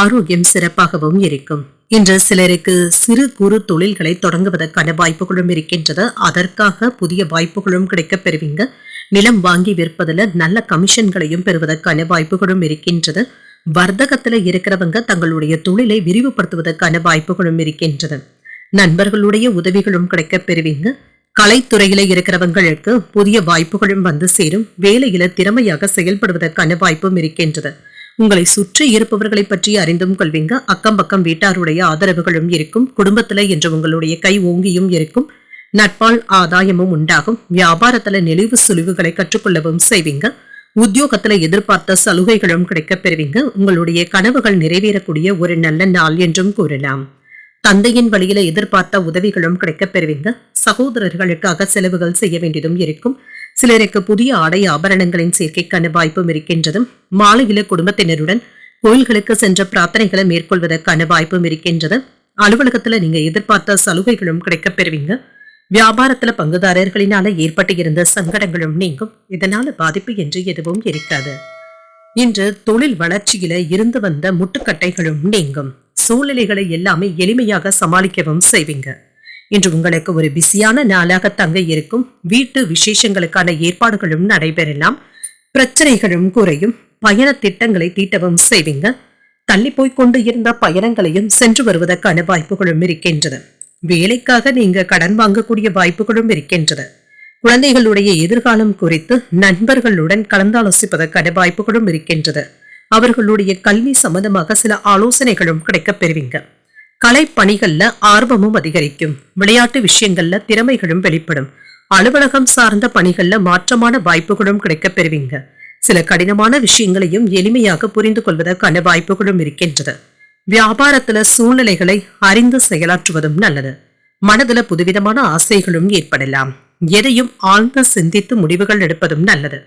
ஆரோக்கியம் சிறப்பாகவும் இருக்கும். இன்று சிலருக்கு சிறு குறு தொழில்களை தொடங்குவதற்கான வாய்ப்புகளும் இருக்கின்றது. அதற்காக புதிய வாய்ப்புகளும் கிடைக்கப் பெறுவீங்க. நிலம் வாங்கி விற்பதுல நல்ல கமிஷன்களையும் பெறுவதற்கான வாய்ப்புகளும் இருக்கின்றது. வர்த்தகத்துல இருக்கிறவங்க தங்களுடைய தொழிலை விரிவுபடுத்துவதற்கான வாய்ப்புகளும் இருக்கின்றது. நண்பர்களுடைய உதவிகளும் கிடைக்கப் பெறுவீங்க. கலைத்துறையில இருக்கிறவங்களுக்கு புதிய வாய்ப்புகளும் வந்து சேரும். வேலையில திறமையாக செயல்படுவதற்கான வாய்ப்பும் இருக்கின்றது. உங்களை சுற்றி இருப்பவர்களை பற்றி அறிந்தும் கொள்வீங்க. அக்கம் பக்கம் வீட்டாருடைய ஆதரவுகளும் இருக்கும். குடும்பத்துல என்று உங்களுடைய கை ஓங்கியும் இருக்கும். நட்பால் ஆதாயமும் உண்டாகும். வியாபாரத்துல நெளிவு சுழிவுகளை கற்றுக்கொள்ளவும் செய்வீங்க. உத்தியோகத்துல எதிர்பார்த்த சலுகைகளும் கிடைக்கப் பெறுவீங்க. உங்களுடைய கனவுகள் நிறைவேறக்கூடிய ஒரு நல்ல நாள் என்றும் கூறலாம். தந்தையின் வழியில எதிர்பார்த்த உதவிகளும் கிடைக்கப் பெறுவீங்க. சகோதரர்களுக்காக செலவுகள் செய்ய வேண்டியதும் இருக்கும். சிலருக்கு புதிய ஆடை ஆபரணங்களின் சேர்க்கைக்கான வாய்ப்பும் இருக்கின்றதும். மாலையில குடும்பத்தினருடன் கோயில்களுக்கு சென்ற பிரார்த்தனைகளை மேற்கொள்வதற்கான வாய்ப்பும் இருக்கின்றது. அலுவலகத்துல நீங்க எதிர்பார்த்த சலுகைகளும் கிடைக்கப் பெறுவீங்க. வியாபாரத்துல பங்குதாரர்களினால ஏற்பட்டு இருந்த சங்கடங்களும் நீங்கும். இதனால பாதிப்பு என்று எதுவும் இருக்காது. இன்று தொழில் வளர்ச்சியில இருந்து வந்த முட்டுக்கட்டைகளும் நீங்கும். சூழ்நிலைகளை எல்லாமே எளிமையாக சமாளிக்கவும் செய்வீங்க. இன்று உங்களுக்கு ஒரு பிஸியான நாளாக தங்க இருக்கும். வீட்டு விசேஷங்களுக்கான ஏற்பாடுகளும் நடைபெறலாம். பிரச்சனைகளும் குறையும். பயண திட்டங்களை தீட்டவும் செய்வீங்க. தள்ளி போய்கொண்டு இருந்த பயணங்களையும் சென்று வருவதற்கான வாய்ப்புகளும் இருக்கின்றன. வேலைக்காக நீங்க கடன் வாங்கக்கூடிய வாய்ப்புகளும் இருக்கின்றன. குழந்தைகளுடைய எதிர்காலம் குறித்து நண்பர்களுடன் கலந்தாலோசிப்பதற்கான வாய்ப்புகளும் இருக்கின்றது. அவர்களுடைய கல்வி சம்பந்தமாக சில ஆலோசனைகளும் கிடைக்கப் பெறுவீங்க. கலை பணிகள்ல ஆர்வமும் அதிகரிக்கும். விளையாட்டு விஷயங்கள்ல திறமைகளும் வெளிப்படும். அலுவலகம் சார்ந்த பணிகள்ல மாற்றமான வாய்ப்புகளும் கிடைக்கப் பெறுவீங்க. சில கடினமான விஷயங்களையும் எளிமையாக புரிந்து கொள்வதற்கான வாய்ப்புகளும் இருக்கின்றது. வியாபாரத்துல சூழ்நிலைகளை அறிந்து செயலாற்றுவதும் நல்லது. மனதுல புதுவிதமான ஆசைகளும் ஏற்படலாம். எதையும் ஆழ்ந்து சிந்தித்து முடிவுகள் எடுப்பதும் நல்லது.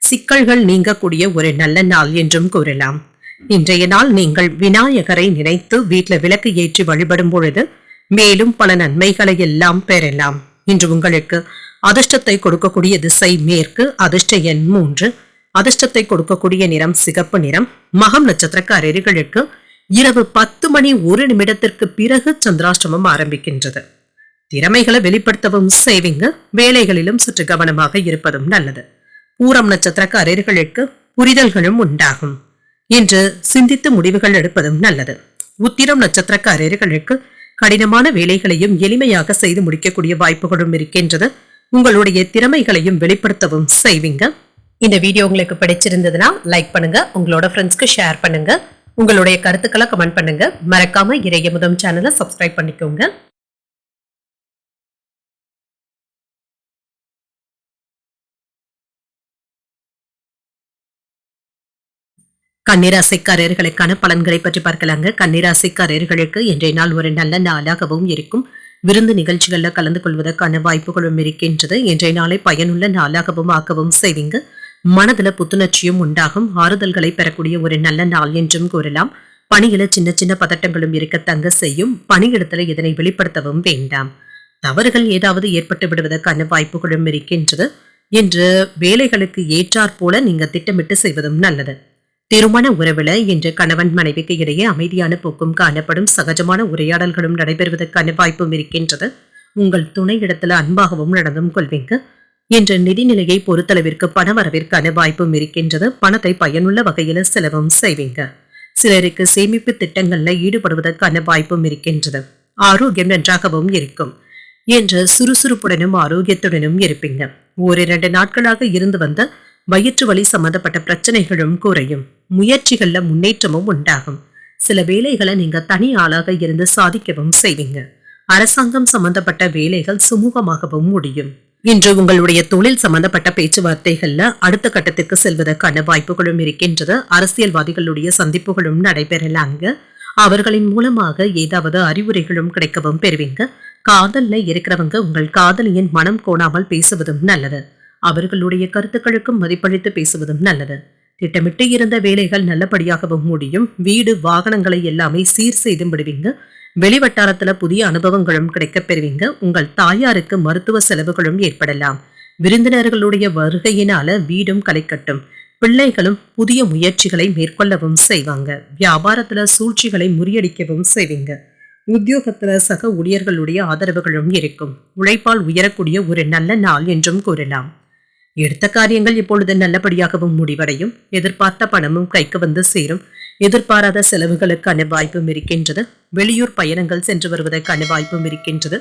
சிக்கல்கள் நீங்கக்கூடிய ஒரு நல்ல நாள் என்றும் கூறலாம். இன்றைய நாள் நீங்கள் விநாயகரை நினைத்து வீட்டில் விளக்கு ஏற்றி வழிபடும் பொழுது மேலும் பல நன்மைகளை எல்லாம் பெறலாம். இன்று உங்களுக்கு அதிர்ஷ்டத்தை கொடுக்கக்கூடிய திசை மேற்கு. அதிர்ஷ்ட எண் 3. அதிர்ஷ்டத்தை கொடுக்கக்கூடிய நிறம் சிகப்பு நிறம். மகம் நட்சத்திரக்காரர்களுக்கு இரவு 10:01 பிறகு சந்திராஷ்டமம் ஆரம்பிக்கின்றது. திறமைகளை வெளிப்படுத்தவும் செய்வீங்க. வேலைகளிலும் சற்று கவனமாக இருப்பதும் நல்லது. பூரம் நட்சத்திரக்காரர்களுக்கு புரிதல்களும் உண்டாகும். இன்று சிந்தித்து முடிவுகள் எடுப்பதும் நல்லது. உத்திரம் நட்சத்திரக்காரர்களுக்கு கடினமான வேலைகளையும் எளிமையாக செய்து முடிக்கக்கூடிய வாய்ப்புகளும் இருக்கின்றது. உங்களுடைய திறமைகளையும் வெளிப்படுத்தவும் செய்வீங்க. இந்த வீடியோ உங்களுக்கு பிடிச்சிருந்ததுன்னா லைக் பண்ணுங்க. உங்களோட ஃப்ரெண்ட்ஸ்க்கு ஷேர் பண்ணுங்க. உங்களுடைய கருத்துக்களை கமெண்ட் பண்ணுங்க. மறக்காம இறையமுதம் சேனலை சப்ஸ்கிரைப் பண்ணிக்கோங்க. கன்னிராசிக்காரர்களுக்கான பலன்களை பற்றி பார்க்கலாங்க. கன்னிராசிக்காரர்களுக்கு இன்றைய நாள் ஒரு நல்ல நாளாகவும் இருக்கும். விருந்து நிகழ்ச்சிகள்ல கலந்து கொள்வதற்கான வாய்ப்புகளும் இருக்கின்றது. இன்றைய நாளை பயனுள்ள நாளாகவும் ஆக்கவும் செய்வீங்க. மனதுல புத்துணர்ச்சியும் உண்டாகும். ஆறுதல்களை பெறக்கூடிய ஒரு நல்ல நாள் என்றும் கூறலாம். பணியில சின்ன சின்ன பதட்டங்களும் இருக்க தங்க செய்யும். பணியிடத்துல இதனை வெளிப்படுத்தவும் வேண்டாம். தவறுகள் ஏதாவது ஏற்பட்டு விடுவதற்கான வாய்ப்புகளும் இருக்கின்றது. இன்று வேலைகளுக்கு ஏற்றாற் போல நீங்க திட்டமிட்டு செய்வதும் நல்லது. திருமண உறவுல இன்று கணவன் மனைவிக்கு இடையே அமைதியான போக்கும் காணப்படும். சகஜமான உரையாடல்களும் நடைபெறுவதற்கான வாய்ப்பும் இருக்கின்றது. உங்கள் துணை இடத்துல அன்பாகவும் நடந்தும் கொள்வீங்க. இன்று நிதிநிலையை பொறுத்தளவிற்கு பண வரவிற்கான வாய்ப்பும் இருக்கின்றது. பணத்தை பயனுள்ள வகையில செலவும் செய்வீங்க. சிலருக்கு சேமிப்பு திட்டங்கள்ல ஈடுபடுவதற்கான வாய்ப்பும் இருக்கின்றது. ஆரோக்கியம் நன்றாகவும் இருக்கும். இன்று சுறுசுறுப்புடனும் ஆரோக்கியத்துடனும் இருப்பீங்க. 1-2 நாட்களாக இருந்து வந்த வயிற்று வலி சம்பந்தப்பட்ட பிரச்சனைகளும் குறையும். முயற்சிகள்ல முன்னேற்றமும் உண்டாகும். சில வேலைகளை நீங்க தனி ஆளாக இருந்து சாதிக்கவும் செய்வீங்க. அரசாங்கம் சம்பந்தப்பட்ட வேலைகள் சுமூகமாகவும் முடியும். இன்று உங்களுடைய தொழில் சம்பந்தப்பட்ட பேச்சுவார்த்தைகள்ல அடுத்த கட்டத்திற்கு செல்வதற்கான வாய்ப்புகளும் இருக்கின்றது. அரசியல்வாதிகளுடைய சந்திப்புகளும் நடைபெறலாங்க. அவர்களின் மூலமாக ஏதாவது அறிவுரைகளும் கிடைக்கவும் பெறுவீங்க. காதல்ல இருக்கிறவங்க உங்கள் காதலியின் மனம் கோணாமல் பேசுவதும் நல்லது. அவர்களுடைய கருத்துக்களுக்கும் மதிப்பளித்து பேசுவதும் நல்லது. திட்டமிட்டு இருந்த வேலைகள் நல்லபடியாகவும் முடியும். வீடு வாகனங்களை எல்லாமே சீர் செய்து விடுவீங்க. வெளிவட்டாரத்துல புதிய அனுபவங்களும் கிடைக்கப் பெறுவீங்க. உங்கள் தாயாருக்கு மருத்துவ செலவுகளும் ஏற்படலாம். விருந்தினர்களுடைய வருகையினால வீடும் களைக்கட்டும். பிள்ளைகளும் புதிய முயற்சிகளை மேற்கொள்ளவும் செய்வாங்க. வியாபாரத்துல சூழ்ச்சிகளை முறியடிக்கவும் செய்வீங்க. உத்தியோகத்துல சக ஊழியர்களுடைய ஆதரவுகளும் இருக்கும். உழைப்பால் உயரக்கூடிய ஒரு நல்ல நாள் என்றும் கூறலாம். எடுத்த காரியங்கள் இப்பொழுது நல்லபடியாகவும் முடிவடையும். எதிர்பார்த்த பணமும் கைக்கு வந்து சேரும். எதிர்பாராத செலவுகளுக்கான வாய்ப்பும் இருக்கின்றது. வெளியூர் பயணங்கள் சென்று வருவதற்கான வாய்ப்பும் இருக்கின்றது.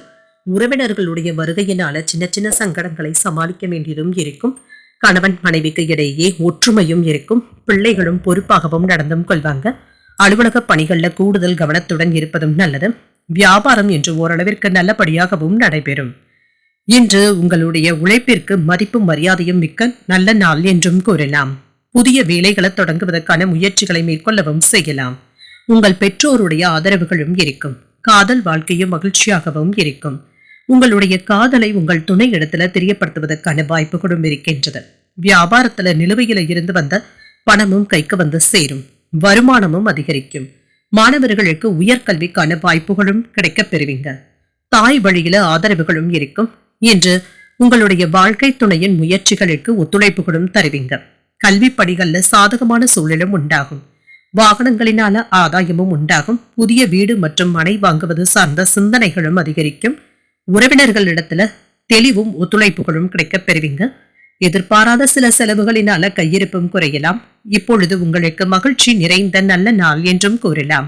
உறவினர்களுடைய வருகையினால சின்ன சின்ன சங்கடங்களை சமாளிக்க வேண்டியதும் இருக்கும். கணவன் மனைவிக்கு இடையே ஒற்றுமையும் இருக்கும். பிள்ளைகளும் பொறுப்பாகவும் நடந்தும் கொள்வாங்க. அலுவலக பணிகள்ல கூடுதல் கவனத்துடன் இருப்பதும் நல்லது. வியாபாரம் என்று ஓரளவிற்கு நல்லபடியாகவும் நடைபெறும். இன்று உங்களுடைய உழைப்பிற்கு மதிப்பும் மரியாதையும் மிக்க நல்ல நாள் என்றும் கூறலாம். புதிய வேலைகளை தொடங்குவதற்கான முயற்சிகளை மேற்கொள்ளவும் செய்யலாம். உங்கள் பெற்றோருடைய ஆதரவுகளும் இருக்கும். காதல் வாழ்க்கையும் மகிழ்ச்சியாகவும் இருக்கும். உங்களுடைய காதலை உங்கள் துணை இடத்துல தெரியப்படுத்துவதற்கான வாய்ப்புகளும் இருக்கின்றது. வியாபாரத்துல நிலுவையில இருந்து வந்த பணமும் கைக்கு வந்து சேரும். வருமானமும் அதிகரிக்கும். மாணவர்களுக்கு உயர்கல்விக்கான வாய்ப்புகளும் கிடைக்கப் பெறுவீங்க. தாய் வழியில ஆதரவுகளும் இருக்கும். இன்று உங்களுடைய வாழ்க்கை துணையின் முயற்சிகளுக்கு ஒத்துழைப்புகளும் தருவீங்க. கல்வி பணிகள்ல சாதகமான சூழலும் உண்டாகும். வாகனங்களினால ஆதாயமும் உண்டாகும். புதிய வீடு மற்றும் மனை வாங்குவது சார்ந்த சிந்தனைகளும் அதிகரிக்கும். உறவினர்களிடத்துல தெளிவும் ஒத்துழைப்புகளும் கிடைக்கப் பெறுவீங்க. எதிர்பாராத சில செலவுகளினால கையிருப்பும் குறையலாம். இப்பொழுது உங்களுக்கு மகிழ்ச்சி நிறைந்த நல்ல நாள் என்றும் கூறலாம்.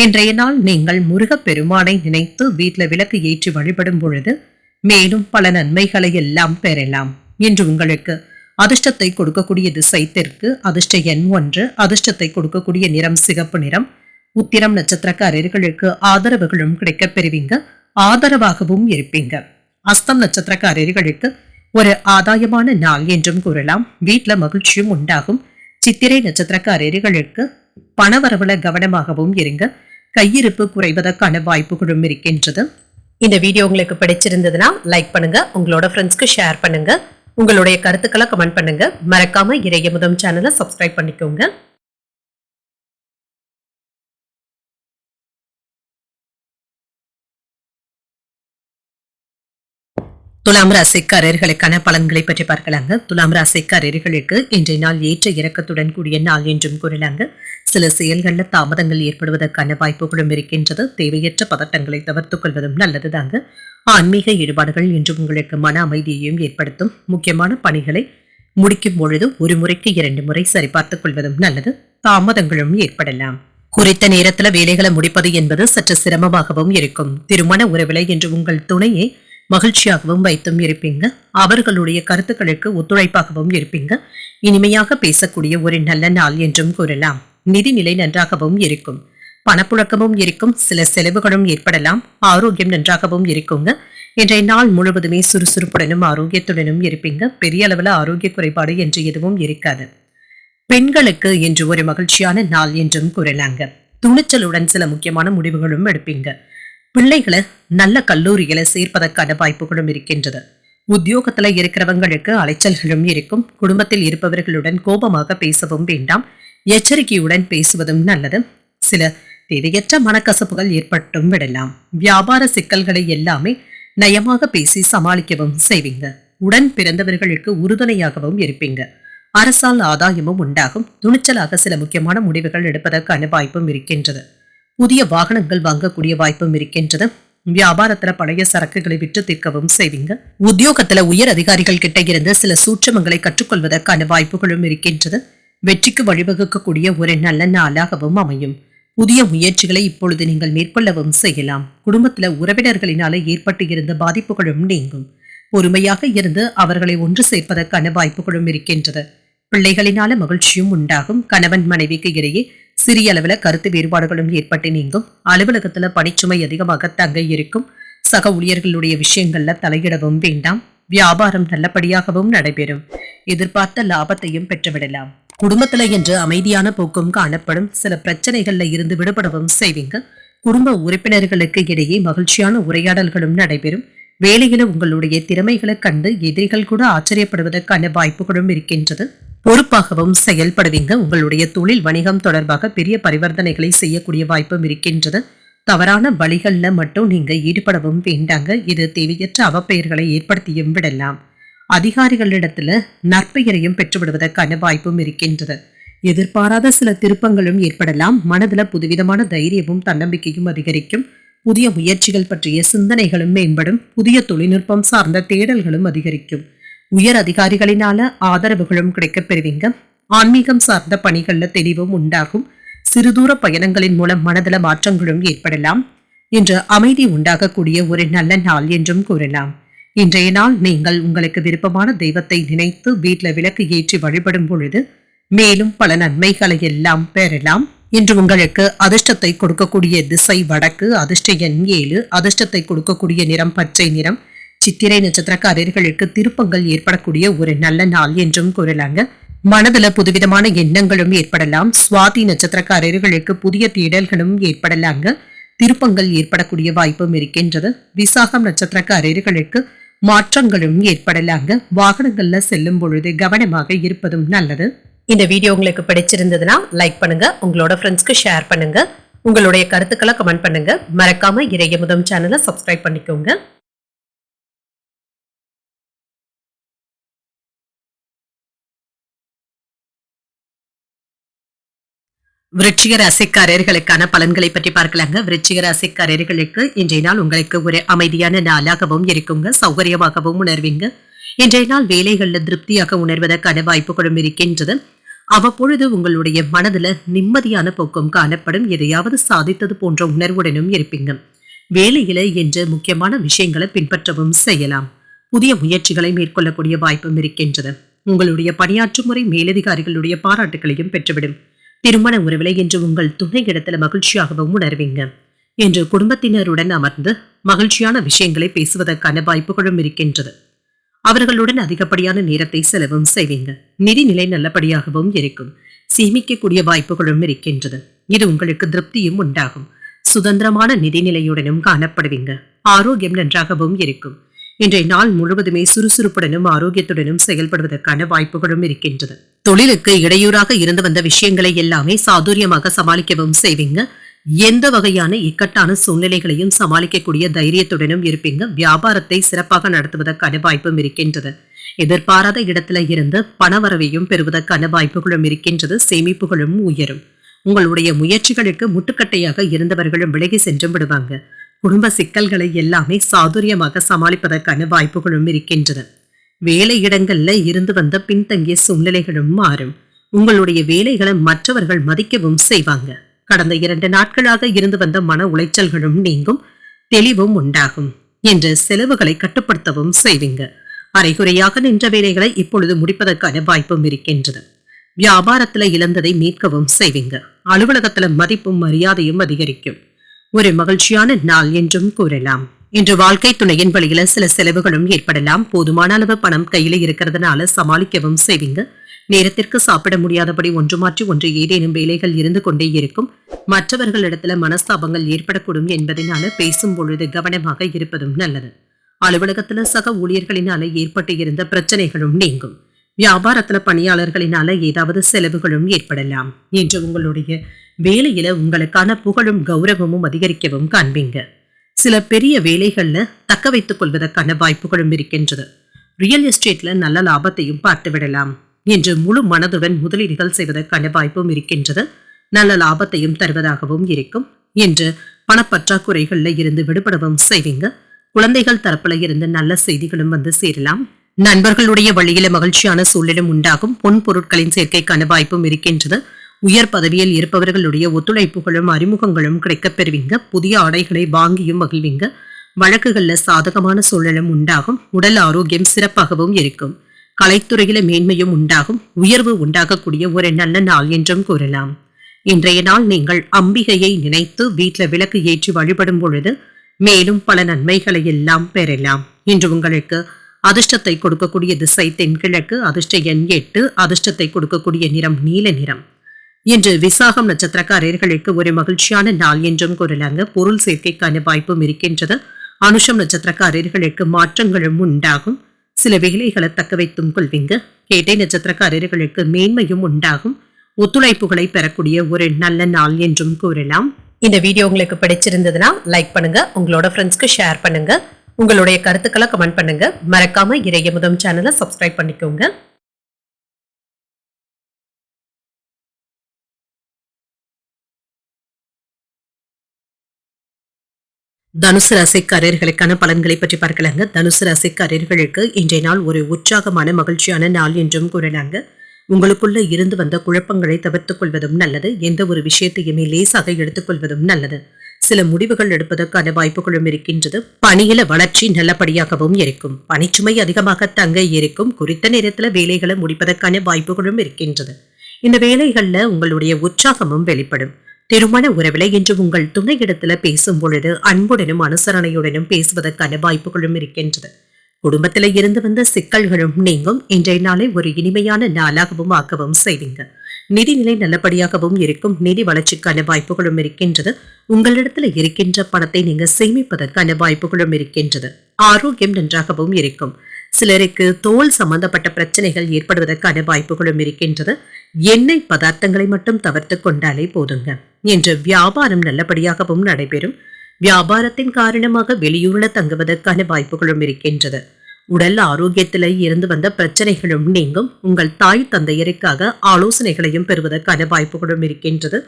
இன்றைய நாள் நீங்கள் முருகப் பெருமானை நினைத்து வீட்டில் விளக்கு ஏற்றி வழிபடும் பொழுது மேலும் பல நன்மைகளை எல்லாம் பெறலாம். இன்று உங்களுக்கு அதிர்ஷ்டத்தை கொடுக்கக்கூடிய திசை தெற்கு. அதிர்ஷ்ட எண் 1. அதிர்ஷ்டத்தை கொடுக்கக்கூடிய நிறம் சிகப்பு நிறம். உத்திரம் நட்சத்திரக்காரர்களுக்கு ஆதரவுகளும் கிடைக்கப் பெறுவீங்க. ஆதரவாகவும் இருப்பீங்க. அஸ்தம் நட்சத்திரக்காரர்களுக்கு ஒரு ஆதாயமான நாள் என்றும் கூறலாம். வீட்டுல மகிழ்ச்சியும் உண்டாகும். சித்திரை நட்சத்திரக்காரர்களுக்கு பணவரவுல கவனமாகவும் இருங்க. கையிருப்பு குறைவதற்கான வாய்ப்புகளும் இருக்கின்றது. இந்த வீடியோ உங்களுக்கு பிடிச்சிருந்ததுன்னா லைக் பண்ணுங்க. உங்களோட ஃப்ரெண்ட்ஸ்க்கு ஷேர் பண்ணுங்க. உங்களுடைய கருத்துக்களை கமெண்ட் பண்ணுங்க. மறக்காம இறையமுதம் சேனலை சப்ஸ்கிரைப் பண்ணிக்கோங்க. துலாம் ராசிக்காரர்களுக்கான பலன்களை பற்றி பார்க்கலாங்க. துலாம் ராசிக்காரர்களுக்கு இன்றைய நாள் ஏற்ற இறக்கத்துடன் கூடிய நாள் என்றும் கூறலாங்க. சில செயல்கள்ல தாமதங்கள் ஏற்படுவதற்கான வாய்ப்புகளும் இருக்கின்றது. தேவையற்ற பதட்டங்களை தவிர்த்துக் கொள்வதும் நல்லதுதாங்க. ஆன்மீக ஈடுபாடுகள் இன்று உங்களுக்கு மன அமைதியையும் ஏற்படுத்தும். முக்கியமான பணிகளை முடிக்கும் பொழுது ஒரு முறைக்கு 2 முறை சரிபார்த்துக் கொள்வதும் நல்லது. தாமதங்களும் ஏற்படலாம். குறித்த நேரத்துல வேலைகளை முடிப்பது என்பது சற்று சிரமமாகவும் இருக்கும். திருமண உறவிலை என்று உங்கள் துணையை மகிழ்ச்சியாகவும் வைத்தும் இருப்பீங்க. அவர்களுடைய கருத்துக்களுக்கு ஒத்துழைப்பாகவும் இருப்பீங்க. இனிமையாக பேசக்கூடிய ஒரு நல்ல நாள் என்றும் கூறலாம். நிதிநிலை நன்றாகவும் இருக்கும். பணப்புழக்கமும் இருக்கும். சில செலவுகளும் ஏற்படலாம். ஆரோக்கியம் நன்றாகவும் இருக்குங்க. இன்றைய நாள் முழுவதுமே சுறுசுறுப்புடனும் ஆரோக்கியத்துடனும் இருப்பீங்க. பெரிய அளவுல ஆரோக்கிய குறைபாடு என்று எதுவும் இருக்காது. பெண்களுக்கு இன்று ஒரு மகிழ்ச்சியான நாள் என்றும் கூறலாங்க. துணிச்சலுடன் சில முக்கியமான முடிவுகளும் எடுப்பீங்க. பிள்ளைகளை நல்ல கல்லூரிகளை சேர்ப்பதற்கான வாய்ப்புகளும் இருக்கின்றது. உத்தியோகத்துல இருக்கிறவங்களுக்கு அலைச்சல்களும் இருக்கும். குடும்பத்தில் இருப்பவர்களுடன் கோபமாக பேசவும் வேண்டாம். எச்சரிக்கையுடன் பேசுவதும் நல்லது. சில தேவையற்ற மனக்கசப்புகள் ஏற்பட்டும் விடலாம். வியாபார சிக்கல்களை எல்லாமே நயமாக பேசி சமாளிக்கவும் செய்வீங்க. உடன் பிறந்தவர்களுக்கு உறுதுணையாகவும் இருப்பீங்க. அரசால் ஆதாயமும் உண்டாகும். துணிச்சலாக சில முக்கியமான முடிவுகள் எடுப்பதற்கான வாய்ப்பும் இருக்கின்றது. புதிய வாகனங்கள் வாங்கக்கூடிய வாய்ப்பும் இருக்கின்றது. வியாபாரத்துல பழைய சரக்குகளை விற்று தீர்க்கவும் செய்வீங்க. உத்தியோகத்துல உயர் அதிகாரிகள் கிட்ட இருந்து சில சூட்சமங்களை கற்றுக்கொள்வதற்கான வாய்ப்புகளும் இருக்கின்றது. வெற்றிக்கு வழிவகுக்கக்கூடிய ஒரு நல்ல நாளாகவும் அமையும். புதிய முயற்சிகளை இப்பொழுது நீங்கள் மேற்கொள்ளவும் செய்யலாம். குடும்பத்துல உறவினர்களினால ஏற்பட்டு இருந்த பாதிப்புகளும் நீங்கும். பொறுமையாக இருந்து அவர்களை ஒன்று சேர்ப்பதற்கான வாய்ப்புகளும் இருக்கின்றது. பிள்ளைகளினால மகிழ்ச்சியும் உண்டாகும். கணவன் மனைவிக்கு இடையே சிறிய அளவுல கருத்து வேறுபாடுகளும் ஏற்பட்டு நீங்கும். அலுவலகத்துல பணிச்சுமை அதிகமாக தங்க இருக்கும். சக ஊழியர்களுடைய விஷயங்கள்ல தலையிடவும் வேண்டாம். வியாபாரம் நல்லபடியாகவும் நடைபெறும். எதிர்பார்த்த லாபத்தையும் பெற்றுவிடலாம். குடும்பத்துல இன்று அமைதியான போக்கும் காணப்படும். சில பிரச்சனைகள்ல இருந்து விடுபடவும் செய்வீங்க. குடும்ப உறுப்பினர்களுக்கு இடையே மகிழ்ச்சியான உரையாடல்களும் நடைபெறும். வேலையில உங்களுடைய திறமைகளை கண்டு எதிரிகள் கூட ஆச்சரியப்படுவதற்கான வாய்ப்புகளும் இருக்கின்றது. பொறுப்பாகவும் செயல்படுவீங்க. உங்களுடைய தொழில் வணிகம் தொடர்பாக பெரிய பரிவர்த்தனைகளை செய்யக்கூடிய வாய்ப்பும் இருக்கின்றது. தவறான வழிகள்ல மட்டும் நீங்க ஈடுபடவும் வேண்டாங்க. இது தேவையற்ற அவப்பெயர்களை ஏற்படுத்தியும் விடலாம். அதிகாரிகளிடத்துல நற்பெயரையும் பெற்றுவிடுவதற்கான வாய்ப்பும் இருக்கின்றது. எதிர்பாராத சில திருப்பங்களும் ஏற்படலாம். மனதுல புதுவிதமான தைரியமும் தன்னம்பிக்கையும் அதிகரிக்கும். புதிய முயற்சிகள் பற்றிய சிந்தனைகளும் மேம்படும். புதிய தொழில்நுட்பம் சார்ந்த தேடல்களும் அதிகரிக்கும். உயர் அதிகாரிகளினால ஆதரவுகளும் கிடைக்கப் பெறுவீங்க. ஆன்மீகம் சார்ந்த பணிகள்ல தெளிவும் உண்டாகும். சிறுதூர பயணங்களின் மூலம் மனதள மாற்றங்களும் ஏற்படலாம். இன்று அமைதி உண்டாகக்கூடிய ஒரு நல்ல நாள் என்றும் கூறலாம். இன்றைய நாள் நீங்கள் உங்களுக்கு விருப்பமான தெய்வத்தை நினைத்து வீட்டுல விளக்கு ஏற்றி வழிபடும் பொழுது மேலும் பல நன்மைகளை எல்லாம் பெறலாம். இன்று உங்களுக்கு அதிர்ஷ்டத்தை கொடுக்கக்கூடிய திசை வடக்கு. அதிர்ஷ்ட எண் 7. அதிர்ஷ்டத்தை கொடுக்கக்கூடிய நிறம் பச்சை நிறம். சித்திரை நட்சத்திரக்காரர்களுக்கு திருப்பங்கள் ஏற்படக்கூடிய ஒரு நல்ல நாள் என்றும் கூறலாங்க. மனதுல புதுவிதமான எண்ணங்களும் ஏற்படலாம். சுவாதி நட்சத்திரக்காரர்களுக்கு புதிய தேடல்களும் ஏற்படலாங்க. திருப்பங்கள் ஏற்படக்கூடிய வாய்ப்பும் இருக்கின்றது. விசாகம் நட்சத்திரக்காரர்களுக்கு மாற்றங்களும் ஏற்படலாங்க. வாகனங்கள்ல செல்லும் பொழுது கவனமாக இருப்பதும் நல்லது. இந்த வீடியோ உங்களுக்கு பிடிச்சிருந்ததுன்னா லைக் பண்ணுங்க, உங்களோட ஃப்ரெண்ட்ஸ்க்கு ஷேர் பண்ணுங்க, உங்களுடைய கருத்துக்களை கமெண்ட் பண்ணுங்க. மறக்காம இறையமுதம் சேனலை சப்ஸ்கிரைப் பண்ணிக்கோங்க. விருச்சிக ராசிக்காரர்களுக்கான பலன்களை பற்றி பார்க்கலாங்க. விருச்சிக ராசிக்காரர்களுக்கு இன்றைய நாள் உங்களுக்கு ஒரு அமைதியான நாளாகவும் இருக்குங்க. சௌகரியமாகவும் உணர்வீங்க. இன்றைய நாள் வேலைகள்ல திருப்தியாக உணர்வதற்கான வாய்ப்புகளும் இருக்கின்றது. அவ்வப்பொழுது உங்களுடைய மனதுல நிம்மதியான போக்கும் காணப்படும். எதையாவது சாதித்தது போன்ற உணர்வுடனும் இருப்பீங்க. வேலையில என்ற முக்கியமான விஷயங்களை பின்பற்றவும் செய்யலாம். புதிய முயற்சிகளை மேற்கொள்ளக்கூடிய வாய்ப்பும் இருக்கின்றது. உங்களுடைய பணியாற்றும் முறை மேலதிகாரிகளுடைய பாராட்டுகளையும் பெற்றுவிடும். திருமண உறவிலை என்று உங்கள் துணை இடத்துல மகிழ்ச்சியாகவும் உணர்வீங்க. என்று குடும்பத்தினருடன் அமர்ந்து மகிழ்ச்சியான விஷயங்களை பேசுவதற்கான வாய்ப்புகளும் இருக்கின்றது. அவர்களுடன் அதிகப்படியான நேரத்தை செலவும் செய்வீங்க. நிதிநிலை நல்லபடியாகவும் இருக்கும். சேமிக்கக்கூடிய வாய்ப்புகளும் இருக்கின்றது. இது உங்களுக்கு திருப்தியும் உண்டாகும். சுதந்திரமான நிதிநிலையுடனும் காணப்படுவீங்க. ஆரோக்கியம் நன்றாகவும் இருக்கும். இன்றைய நாள் முழுவதுமே சுறுசுறுப்புடனும் ஆரோக்கியத்துடனும் செயல்படுவதற்கான வாய்ப்புகளும் இருக்கின்றது. தொழிலுக்கு இடையூறாக இருந்து வந்த விஷயங்களை எல்லாமே சாதுரியமாக சமாளிக்கவும் செய்வீங்க. எந்த வகையான இக்கட்டான சூழ்நிலைகளையும் சமாளிக்கக்கூடிய தைரியத்துடனும் இருப்பீங்க. வியாபாரத்தை சிறப்பாக நடத்துவதற்கான வாய்ப்பும் இருக்கின்றது. எதிர்பாராத இடத்துல இருந்து பணவரவையும் பெறுவதற்கான வாய்ப்புகளும் இருக்கின்றது. சேமிப்புகளும் உயரும். உங்களுடைய முயற்சிகளுக்கு முட்டுக்கட்டையாக இருந்தவர்களும் விலகி சென்று விடுவாங்க. குடும்ப சிக்கல்களை எல்லாமே சாதுரியமாக சமாளிப்பதற்கான வாய்ப்புகளும் இருக்கின்றது. வேலை இடங்கள்ல இருந்து வந்த பின்தங்கிய சூழ்நிலைகளும் மாறும். உங்களுடைய வேலைகளை மற்றவர்கள் மதிக்கவும் செய்வாங்க. கடந்த 2 நாட்களாக இருந்து வந்த மன உளைச்சல்களும் நீங்கும். தெளிவும் உண்டாகும். என்று செலவுகளை கட்டுப்படுத்தவும் செய்வீங்க. அரைகுறையாக நின்ற வேலைகளை இப்பொழுது முடிப்பதற்கான வாய்ப்பும் இருக்கின்றது. வியாபாரத்துல இழந்ததை மீட்கவும் செய்வீங்க. அலுவலகத்துல மதிப்பும் மரியாதையும் அதிகரிக்கும். ஒரு மகிழ்ச்சியான நாள் என்றும் கூறலாம். இன்று வாழ்க்கை துணையின் வழியில சில செலவுகளும் ஏற்படலாம். போதுமான அளவு பணம் கையில இருக்கிறதுனால சமாளிக்கவும் செய்வீங்க. நேரத்திற்கு சாப்பிட முடியாதபடி ஒன்று மாற்றி ஒன்று ஏதேனும் வேலைகள் இருந்து கொண்டே இருக்கும். மற்றவர்களிடத்துல மனஸ்தாபங்கள் ஏற்படக்கூடும் என்பதனால பேசும் பொழுது கவனமாக இருப்பதும் நல்லது. அலுவலகத்துல சக ஊழியர்களினால ஏற்பட்டு இருந்த பிரச்சனைகளும் நீங்கும். வியாபாரத்துல பணியாளர்களினால ஏதாவது செலவுகளும் ஏற்படலாம். என்று உங்களுடைய வேலையில உங்களுக்கான புகழும் கௌரவமும் அதிகரிக்கவும் காண்பீங்க. சில பெரிய வேலைகள்ல தக்க வைத்துக் கொள்வதற்கான வாய்ப்புகளும் இருக்கின்றது. ரியல் எஸ்டேட்ல நல்ல லாபத்தையும் பார்த்து விடலாம். என்று முழு மனதுடன் முதலீடுகள் செய்வதற்கான வாய்ப்பும் இருக்கின்றது. நல்ல லாபத்தையும் தருவதாகவும் இருக்கும். என்று பணப்பற்றாக்குறைகள்ல இருந்து விடுபடவும் செய்வீங்க. குழந்தைகள் தரப்புல இருந்து நல்ல செய்திகளும் வந்து சேரலாம். நண்பர்களுடைய வழியில மகிழ்ச்சியான சூழலும் உண்டாகும். பொன் பொருட்களின் சேர்க்கைக்கான வாய்ப்பும் இருக்கின்றது. உயர் பதவியில் இருப்பவர்களுடைய ஒத்துழைப்புகளும் அறிமுகங்களும் கிடைக்கப் பெறுவீங்க. புதிய ஆடைகளை வாங்கியும் மகிழ்வீங்க. வழக்குகள்ல சாதகமான சூழலும் உண்டாகும். உடல் ஆரோக்கியம் சிறப்பாகவும் இருக்கும். கலைத்துறையில மேன்மையும் உண்டாகும். உயர்வு உண்டாகக்கூடிய ஒரு நல்ல நாள் என்றும் கூறலாம். இன்றைய நாள் நீங்கள் அம்பிகையை நினைத்து வீட்டில் விளக்கு ஏற்றி வழிபடும் பொழுது மேலும் பல நன்மைகளை எல்லாம் பெறலாம். இன்று உங்களுக்கு அதிர்ஷ்டத்தை கொடுக்கக்கூடிய திசை தென்கிழக்கு. அதிர்ஷ்ட எண் 8. அதிர்ஷ்டத்தை கொடுக்கக்கூடிய நிறம் நீல நிறம். இன்று விசாகம் நட்சத்திரக்காரர்களுக்கு ஒரு மகிழ்ச்சியான நாள் என்றும் கூறலாங்க. பொருள் சேர்க்கைக்கான வாய்ப்பும் இருக்கின்றது. அனுஷம் நட்சத்திரக்காரர்களுக்கு மாற்றங்களும் உண்டாகும். சில வேலைகளை தக்க வைத்தும் கொள்வீங்க. கேட்டை நட்சத்திரக்காரர்களுக்கு மேன்மையும் உண்டாகும். ஒத்துழைப்புகளை பெறக்கூடிய ஒரு நல்ல நாள் என்றும் கூறலாம். இந்த வீடியோ உங்களுக்கு பிடிச்சிருந்ததுன்னா லைக் பண்ணுங்க, உங்களோட ஃப்ரெண்ட்ஸ்க்கு ஷேர் பண்ணுங்க, உங்களுடைய கருத்துக்களை கமெண்ட் பண்ணுங்க. மறக்காம இறையமுதம் சேனலை சப்ஸ்கிரைப் பண்ணிக்கோங்க. தனுசு ராசிக்காரர்களுக்கான பலன்களை பற்றி பார்க்கலாங்க. தனுசு ராசிக்காரர்களுக்கு இன்றைய நாள் ஒரு உற்சாகமான மகிழ்ச்சியான நாள் என்றும் கூறலாங்க. உங்களுக்குள்ள இருந்து வந்த குழப்பங்களை தவிர்த்துக் கொள்வதும் நல்லது. எந்த ஒரு விஷயத்தையுமே லேசாக எடுத்துக்கொள்வதும் நல்லது. சில முடிவுகள் எடுப்பதற்கான வாய்ப்புகளும் இருக்கின்றது. பணியில வளர்ச்சி நல்லபடியாகவும் இருக்கும். பணிச்சுமை அதிகமாக தங்க இருக்கும். குறித்த நேரத்துல வேலைகளை முடிப்பதற்கான வாய்ப்புகளும் இருக்கின்றது. இந்த வேலைகள்ல உங்களுடைய உற்சாகமும் வெளிப்படும். திருமண உறவில இன்று உங்கள் துணையிடத்துல பேசும் பொழுது அன்புடனும் அனுசரணையுடனும் பேசுவதற்கான வாய்ப்புகளும் இருக்கின்றது. குடும்பத்தில இருந்து வந்த சிக்கல்களும் நீங்கும். இன்றைய நாளை ஒரு இனிமையான நாளாகவும் ஆக்கவும் செய்வீங்க. நிதிநிலை நல்லபடியாகவும் இருக்கும். நிதி வளர்ச்சிக்கான வாய்ப்புகளும் இருக்கின்றது. உங்களிடத்துல இருக்கின்ற பணத்தை நீங்க சேமிப்பதற்கான வாய்ப்புகளும் இருக்கின்றது. ஆரோக்கியம் நன்றாகவும் இருக்கும். சிலருக்கு தோல் சம்பந்தப்பட்ட பிரச்சனைகள் ஏற்படுவதற்கான வாய்ப்புகளும் இருக்கின்றது. எண்ணெய் பதார்த்தங்களை மட்டும் தவிர்த்து கொண்டாலே போதுங்க. இன்று வியாபாரம் நல்லபடியாகவும் நடைபெறும். வியாபாரத்தின் காரணமாக வெளியூர்ல தங்குவதற்கான வாய்ப்புகளும் இருக்கின்றது. உடல் ஆரோக்கியத்தில இருந்து வந்த பிரச்சனைகளும் நீங்கும். உங்கள் தாய் தந்தையருக்காக ஆலோசனைகளையும் பெறுவதற்கான வாய்ப்புகளும் இருக்கின்றது.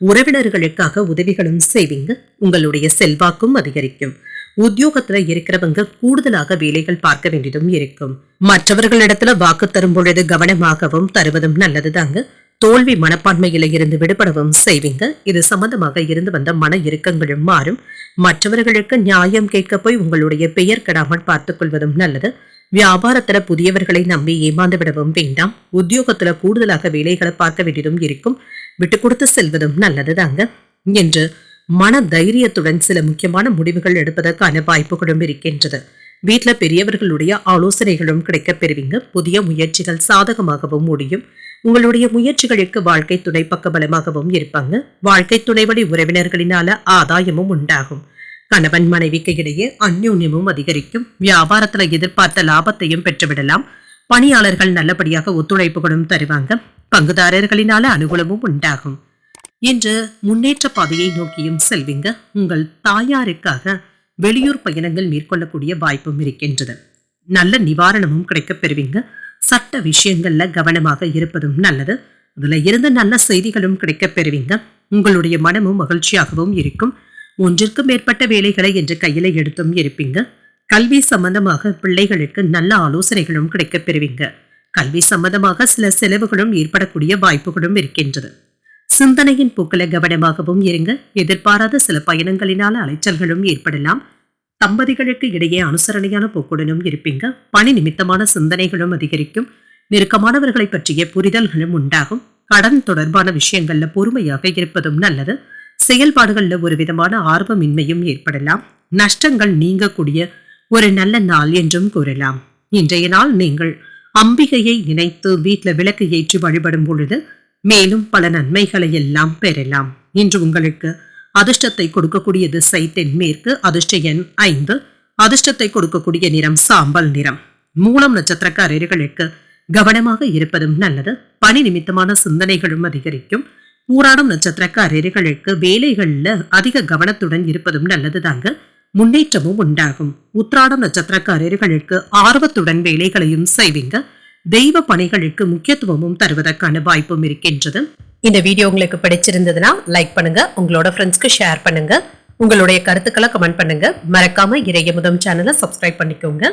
உறவினர்களுக்காக உதவிகளும் செய்வீங்க. உங்களுடைய செல்வாக்கும் அதிகரிக்கும். உத்தியோகத்துல இருக்கிறவங்க கூடுதலாக வேலைகள் பார்க்க வேண்டியதும் இருக்கும். மற்றவர்களிடத்துல வாக்கு தரும் பொழுது கவனமாகவும் தருவதும் நல்லதுதாங்க. தோல்வி மனப்பான்மையில இருந்து விடுபடவும் செய்வீங்க. இது சம்பந்தமாக இருந்து வந்த மன இறுக்கங்களும் மாறும். மற்றவர்களுக்கு நியாயம் கேட்க போய் உங்களுடைய பெயர் கெடாமல் பார்த்துக் கொள்வதும் நல்லது. வியாபாரத்துல புதியவர்களை நம்பி ஏமாந்து விடவும் வேண்டாம். உத்தியோகத்துல கூடுதலாக வேலைகளை பார்க்க வேண்டியதும் இருக்கும். விட்டு கொடுத்து செல்வதும் நல்லதுதாங்க. என்று மன தைரியத்துடன் சில முக்கியமான முடிவுகள் எடுப்பதற்கான வாய்ப்புகளும் இருக்கின்றது. வீட்டுல பெரியவர்களுடைய ஆலோசனைகளும் கிடைக்கப் பெறுவீங்க. புதிய முயற்சிகள் சாதகமாகவும் முடியும். உங்களுடைய முயற்சிகளுக்கு வாழ்க்கை துணை பக்கபலமாகவும் இருப்பாங்க. வாழ்க்கை துணை வழி உறவினர்களினால ஆதாயமும் உண்டாகும். கணவன் மனைவிக்கு இடையே அந்யோன்யமும் அதிகரிக்கும். வியாபாரத்துல எதிர்பார்த்த லாபத்தையும் பெற்றுவிடலாம். பணியாளர்கள் நல்லபடியாக ஒத்துழைப்புகளும் தருவாங்க. பங்குதாரர்களினால அனுகூலமும் உண்டாகும். இன்று முன்னேற்ற பாதையை நோக்கியும் செல்வீங்க. உங்கள் தாயாருக்காக வெளியூர் பயணங்கள் மேற்கொள்ளக்கூடிய வாய்ப்பும் இருக்கின்றது. நல்ல நிவாரணமும் கிடைக்கப் பெறுவீங்க. சட்ட விஷயங்கள்ல கவனமாக இருப்பதும் நல்லது. அதுல இருந்து நல்ல செய்திகளும் கிடைக்கப் பெறுவீங்க. உங்களுடைய மனமும் மகிழ்ச்சியாகவும் இருக்கும். ஒன்றிற்கு மேற்பட்ட வேலைகளை என்று கையில எடுத்தும் இருப்பீங்க. கல்வி சம்பந்தமாக பிள்ளைகளுக்கு நல்ல ஆலோசனைகளும் கிடைக்கப் பெறுவீங்க. கல்வி சம்பந்தமாக சில செலவுகளும் ஏற்படக்கூடிய வாய்ப்புகளும் இருக்கின்றது. சிந்தனையின் போக்கில கவனமாகவும் இருங்க. எதிர்பாராத சில பயணங்களினால அலைச்சல்களும் ஏற்படலாம். தம்பதிகளுக்கு இடையே அனுசரணையான போக்குடனும் இருப்பீங்க. பணி நிமித்தமான சிந்தனைகளும் அதிகரிக்கும். நெருக்கமானவர்களை பற்றிய புரிதல்களும் உண்டாகும். கடன் தொடர்பான விஷயங்கள்ல பொறுமையாக இருப்பதும் நல்லது. செயல்பாடுகள்ல ஒரு விதமான ஆர்வமின்மையும் ஏற்படலாம். நஷ்டங்கள் நீங்கக்கூடிய ஒரு நல்ல நாள் என்றும் கூறலாம். இன்றைய நாள் நீங்கள் அம்பிகையை நினைத்து வீட்டுல விளக்கு ஏற்றி வழிபடும் பொழுது மேலும் பல நன்மைகளை எல்லாம் பெறலாம். இன்று உங்களுக்கு அதிர்ஷ்டத்தை கொடுக்கக்கூடிய திசை தென்மேற்கு. அதிர்ஷ்ட எண் 5. அதிர்ஷ்டத்தை கொடுக்கக்கூடிய நிறம் சாம்பல் நிறம். மூலம் நட்சத்திரக்காரர்களுக்கு கவனமாக இருப்பதும் நல்லது. பணி நிமித்தமான சிந்தனைகளும் அதிகரிக்கும். பூராடம் நட்சத்திரக்காரர்களுக்கு வேலைகள்ல அதிக கவனத்துடன் இருப்பதும் நல்லதுதாங்க. முன்னேற்றமும் உண்டாகும். உத்திராடம் நட்சத்திரக்காரர்களுக்கு ஆர்வத்துடன் வேலைகளையும் செய்வீங்க. தெய்வ பணிகளுக்கு முக்கியத்துவமும் தருவதற்கான வாய்ப்பும் இருக்கின்றது. இந்த வீடியோ உங்களுக்கு பிடிச்சிருந்ததுன்னா லைக் பண்ணுங்க. உங்களோட ஃப்ரெண்ட்ஸ்க்கு ஷேர் பண்ணுங்க. உங்களுடைய கருத்துக்களை கமெண்ட் பண்ணுங்க. மறக்காம இறையமுதம் சேனலை சப்ஸ்கிரைப் பண்ணிக்கோங்க.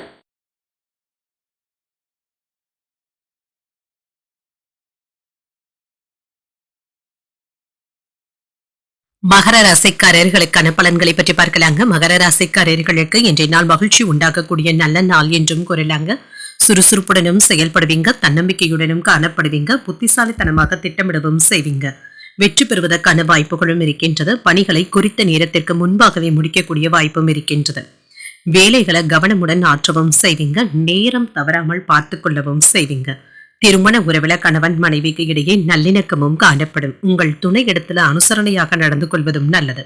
மகர ராசிக்காரர்களுக்கான பலன்களை பற்றி பார்க்கலாங்க. மகர ராசிக்காரர்களுக்கு இன்றைய நாள் மகிழ்ச்சி உண்டாக்கக்கூடிய நல்ல நாள் என்றும் கூறலாங்க. சுறுசுறுப்புடனும் செயல்படுவீங்க. தன்னம்பிக்கையுடனும் காணப்படுவீங்க. புத்திசாலித்தனமாக திட்டமிடவும் செய்வீங்க. வெற்றி பெறுவதற்கான வாய்ப்புகளும் இருக்கின்றது. பணிகளை குறித்த நேரத்திற்கு முன்பாகவே முடிக்கக்கூடிய வாய்ப்பும் இருக்கின்றது. வேலைகளை கவனமுடன் ஆற்றவும் செய்வீங்க. நேரம் தவறாமல் பார்த்து கொள்ளவும் செய்வீங்க. திருமண உறவுல கணவன் மனைவிக்கு இடையே நல்லிணக்கமும் காணப்படும். உங்கள் துணை இடத்துல அனுசரணையாக நடந்து கொள்வதும் நல்லது.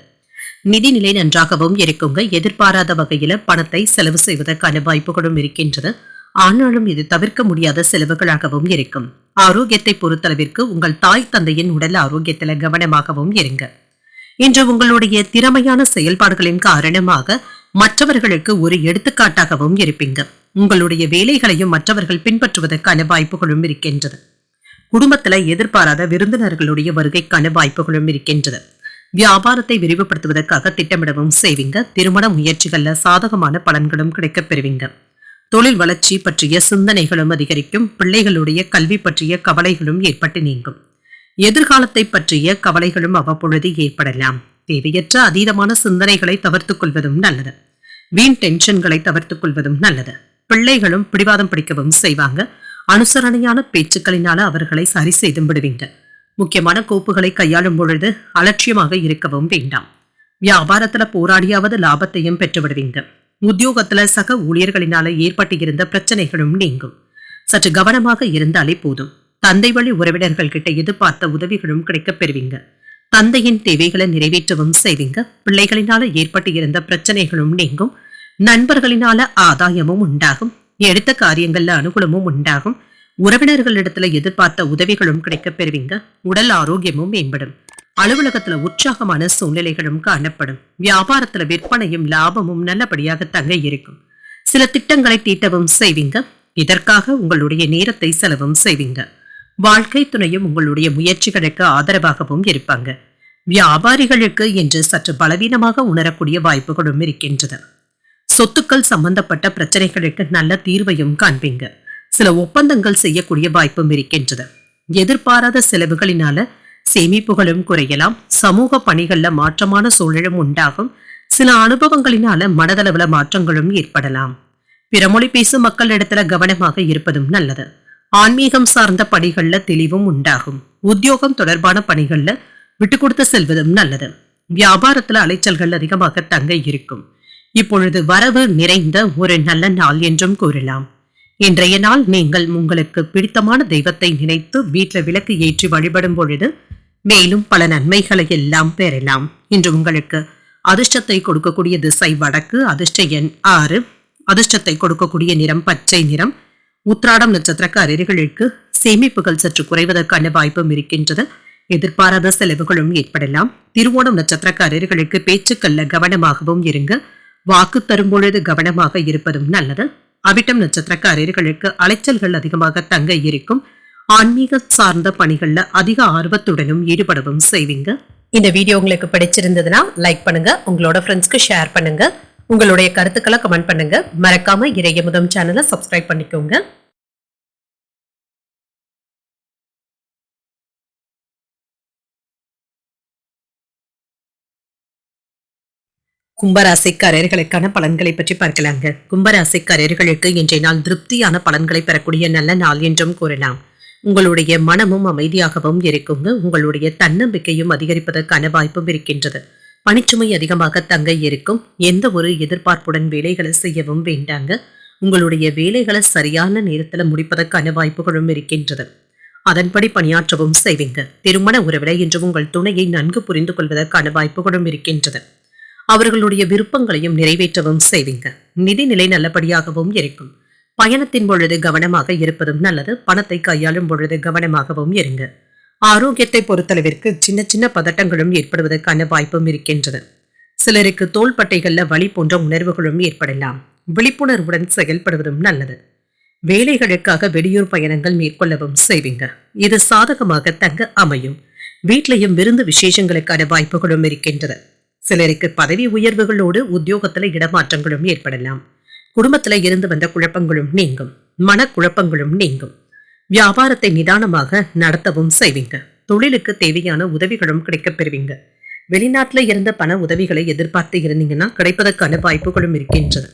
நிதிநிலை நன்றாகவும் இருக்குங்க. எதிர்பாராத வகையில பணத்தை செலவு செய்வதற்கான வாய்ப்புகளும் இருக்கின்றது. ஆனாலும் இது தவிர்க்க முடியாத செலவுகளாகவும் இருக்கும். ஆரோக்கியத்தை பொறுத்தளவிற்கு உங்கள் தாய் தந்தையின் உடல் ஆரோக்கியத்துல கவனமாகவும் இருங்க. இன்று உங்களுடைய திறமையான செயல்பாடுகளின் காரணமாக மற்றவர்களுக்கு ஒரு எடுத்துக்காட்டாகவும் இருப்பீங்க. உங்களுடைய வேலைகளையும் மற்றவர்கள் பின்பற்றுவதற்கான வாய்ப்புகளும் இருக்கின்றது. குடும்பத்துல எதிர்பாராத விருந்தினர்களுடைய வருகைக்கான வாய்ப்புகளும் இருக்கின்றது. வியாபாரத்தை விரிவுபடுத்துவதற்காக திட்டமிடவும் செய்வீங்க. திருமண முயற்சிகள்ல சாதகமான பலன்களும் கிடைக்கப் பெறுவீங்க. தொழில் வளர்ச்சி பற்றிய சிந்தனைகளும் அதிகரிக்கும். பிள்ளைகளுடைய கல்வி பற்றிய கவலைகளும் ஏற்பட்டு நீங்கும். எதிர்காலத்தை பற்றிய கவலைகளும் அவ்வப்பொழுது ஏற்படலாம். தேவையற்ற அதீதமான சிந்தனைகளை தவிர்த்துக் கொள்வதும் நல்லது. வீண் டென்ஷன்களை தவிர்த்துக் கொள்வதும் நல்லது. பிள்ளைகளும் பிடிவாதம் பிடிக்கவும் செய்வாங்க. அனுசரணையான பேச்சுக்களினால அவர்களை சரி செய்தும் விடுவீங்க. முக்கியமான கோப்புகளை கையாளும் பொழுது அலட்சியமாக இருக்கவும் வேண்டாம். வியாபாரத்துல போராடியாவது லாபத்தையும் பெற்று விடுவீங்க. உத்தியோகத்துல சக ஊழியர்களினால ஏற்பட்டு இருந்த பிரச்சனைகளும் நீங்கும். சற்று கவனமாக இருந்தாலே போதும். தந்தை வழி உறவினர்கள் கிட்ட எதிர்பார்த்த உதவிகளும் கிடைக்கப் பெறுவீங்க. தந்தையின் தேவைகளை நிறைவேற்றவும் செய்வீங்க. பிள்ளைகளினால ஏற்பட்டு இருந்த பிரச்சனைகளும் நீங்கும். நண்பர்களினால ஆதாயமும் உண்டாகும். எடுத்த காரியங்கள்ல அனுகூலமும் உண்டாகும். உறவினர்களிடத்துல எதிர்பார்த்த உதவிகளும் கிடைக்கப் பெறுவீங்க. உடல் ஆரோக்கியமும் மேம்படும். அலுவலகத்துல உற்சாகமான சூழ்நிலைகளும் காணப்படும். வியாபாரத்துல விற்பனையும் லாபமும் நல்லபடியாக தங்க இருக்கும். சில திட்டங்களை தீட்டவும் செய்வீங்க. இதற்காக உங்களுடைய நேரத்தை செலவும் செய்வீங்க. வாழ்க்கை துணையும் உங்களுடைய முயற்சிகளுக்கு ஆதரவாகவும் இருப்பாங்க. வியாபாரிகளுக்கு என்று சற்று பலவீனமாக உணரக்கூடிய வாய்ப்புகளும் இருக்கின்றது. சொத்துக்கள் சம்பந்தப்பட்ட பிரச்சனைகளுக்கு நல்ல தீர்வையும் காண்பீங்க. சில ஒப்பந்தங்கள் செய்யக்கூடிய வாய்ப்பும் இருக்கின்றது. எதிர்பாராத செலவுகளினால சேமிப்புகளும் குறையலாம். சமூக பணிகள்ல மாற்றமான சூழலும் உண்டாகும். சில அனுபவங்களினால மனதளவுல மாற்றங்களும் ஏற்படலாம். பிறமொழி பேசும் மக்களிடத்துல கவனமாக இருப்பதும் நல்லது. ஆன்மீகம் சார்ந்த பணிகள்ல தெளிவும் உண்டாகும். உத்தியோகம் தொடர்பான பணிகள்ல விட்டு கொடுத்து செல்வதும் நல்லது. வியாபாரத்துல அலைச்சல்கள் அதிகமாக தங்க இருக்கும். இப்பொழுது வரவு நிறைந்த ஒரு நல்ல நாள் என்றும் கூறலாம். இன்றைய நாள் நீங்கள் உங்களுக்கு பிடித்தமான தெய்வத்தை நினைத்து வீட்டில் விளக்கு ஏற்றி வழிபடும் பொழுது மேலும் பல நன்மைகளை எல்லாம் பெறலாம். இன்று உங்களுக்கு அதிர்ஷ்டத்தை கொடுக்கக்கூடிய திசை வடக்கு. அதிர்ஷ்ட எண் 6. அதிர்ஷ்டத்தை கொடுக்கக்கூடிய நிறம் பச்சை நிறம். உத்திராடம் நட்சத்திரக்காரர்களுக்கு சேமிப்புகள் சற்று குறைவதற்கான வாய்ப்பும் இருக்கின்றது. எதிர்பாராத செலவுகளும் ஏற்படலாம். திருவோணம் நட்சத்திரக்காரர்களுக்கு பேச்சுக்கள்ல கவனமாகவும் இருங்க. வாக்கு தரும் பொழுது கவனமாக இருப்பதும் நல்லது. அவிட்டம் நட்சத்திரக்காரர்களுக்கு அலைச்சல்கள் அதிகமாக தங்க இருக்கும். ஆன்மீக சார்ந்த பணிகள்ல அதிக ஆர்வத்துடனும் ஈடுபடவும் செய்வீங்க. இந்த வீடியோ உங்களுக்கு பிடிச்சிருந்ததுன்னா லைக் பண்ணுங்க. உங்களோட ஃப்ரெண்ட்ஸ்க்கு ஷேர் பண்ணுங்க. உங்களுடைய கருத்துக்களை கமெண்ட் பண்ணுங்க. மறக்காம இறையமுதம் சேனலை சப்ஸ்கிரைப் பண்ணிக்கோங்க. கும்பராசிக்காரர்களுக்கான பலன்களை பற்றி பார்க்கலாங்க. கும்பராசிக்காரர்களுக்கு இன்றைய நாள் திருப்தியான பலன்களை பெறக்கூடிய நல்ல நாள் என்றும் கூறலாம். உங்களுடைய மனமும் அமைதியாகவும் இருக்குங்க. உங்களுடைய தன்னம்பிக்கையும் அதிகரிப்பதற்கான வாய்ப்பும் இருக்கின்றது. பணிச்சுமை அதிகமாக தங்க இருக்கும். எந்த ஒரு எதிர்பார்ப்புடன் வேலைகளை செய்யவும் வேண்டாங்க. உங்களுடைய வேலைகளை சரியான நேரத்துல முடிப்பதற்கான வாய்ப்புகளும் இருக்கின்றது. அதன்படி பணியாற்றவும் செய்வீங்க. திருமண உறவில இன்று உங்கள் துணையை நன்கு புரிந்து கொள்வதற்கான வாய்ப்புகளும் இருக்கின்றது. அவர்களுடைய விருப்பங்களையும் நிறைவேற்றவும் செய்வீங்க. நிதிநிலை நல்லபடியாகவும் இருக்கும். பயணத்தின் பொழுது கவனமாக இருப்பதும் நல்லது. பணத்தை கையாளும் பொழுது கவனமாகவும் இருங்க. ஆரோக்கியத்தை பொறுத்தளவிற்கு சின்ன சின்ன பதட்டங்களும் ஏற்படுவதற்கான வாய்ப்பும் இருக்கின்றது. சிலருக்கு தோள்பட்டைகள்ல வலி போன்ற உணர்வுகளும் ஏற்படலாம். விழிப்புணர்வுடன் செயல்படுவதும் நல்லது. வேலைகளுக்காக வெளியூர் பயணங்கள் மேற்கொள்ளவும் செய்வீங்க. இது சாதகமாக தங்க அமையும். வீட்டிலையும் விருந்து விசேஷங்களுக்கான வாய்ப்புகளும் இருக்கின்றது. சிலருக்கு பதவி உயர்வுகளோடு உத்தியோகத்துல இடமாற்றங்களும் ஏற்படலாம். குடும்பத்துல இருந்து வந்த குழப்பங்களும் நீங்கும். மனக்குழப்பங்களும் நீங்கும். வியாபாரத்தை நிதானமாக நடத்தவும் செய்வீங்க. தொழிலுக்கு தேவையான உதவிகளும் கிடைக்கப் பெறுவீங்க. வெளிநாட்டுல இருந்த பண உதவிகளை எதிர்பார்த்து இருந்தீங்கன்னா கிடைப்பதற்கான வாய்ப்புகளும் இருக்கின்றது.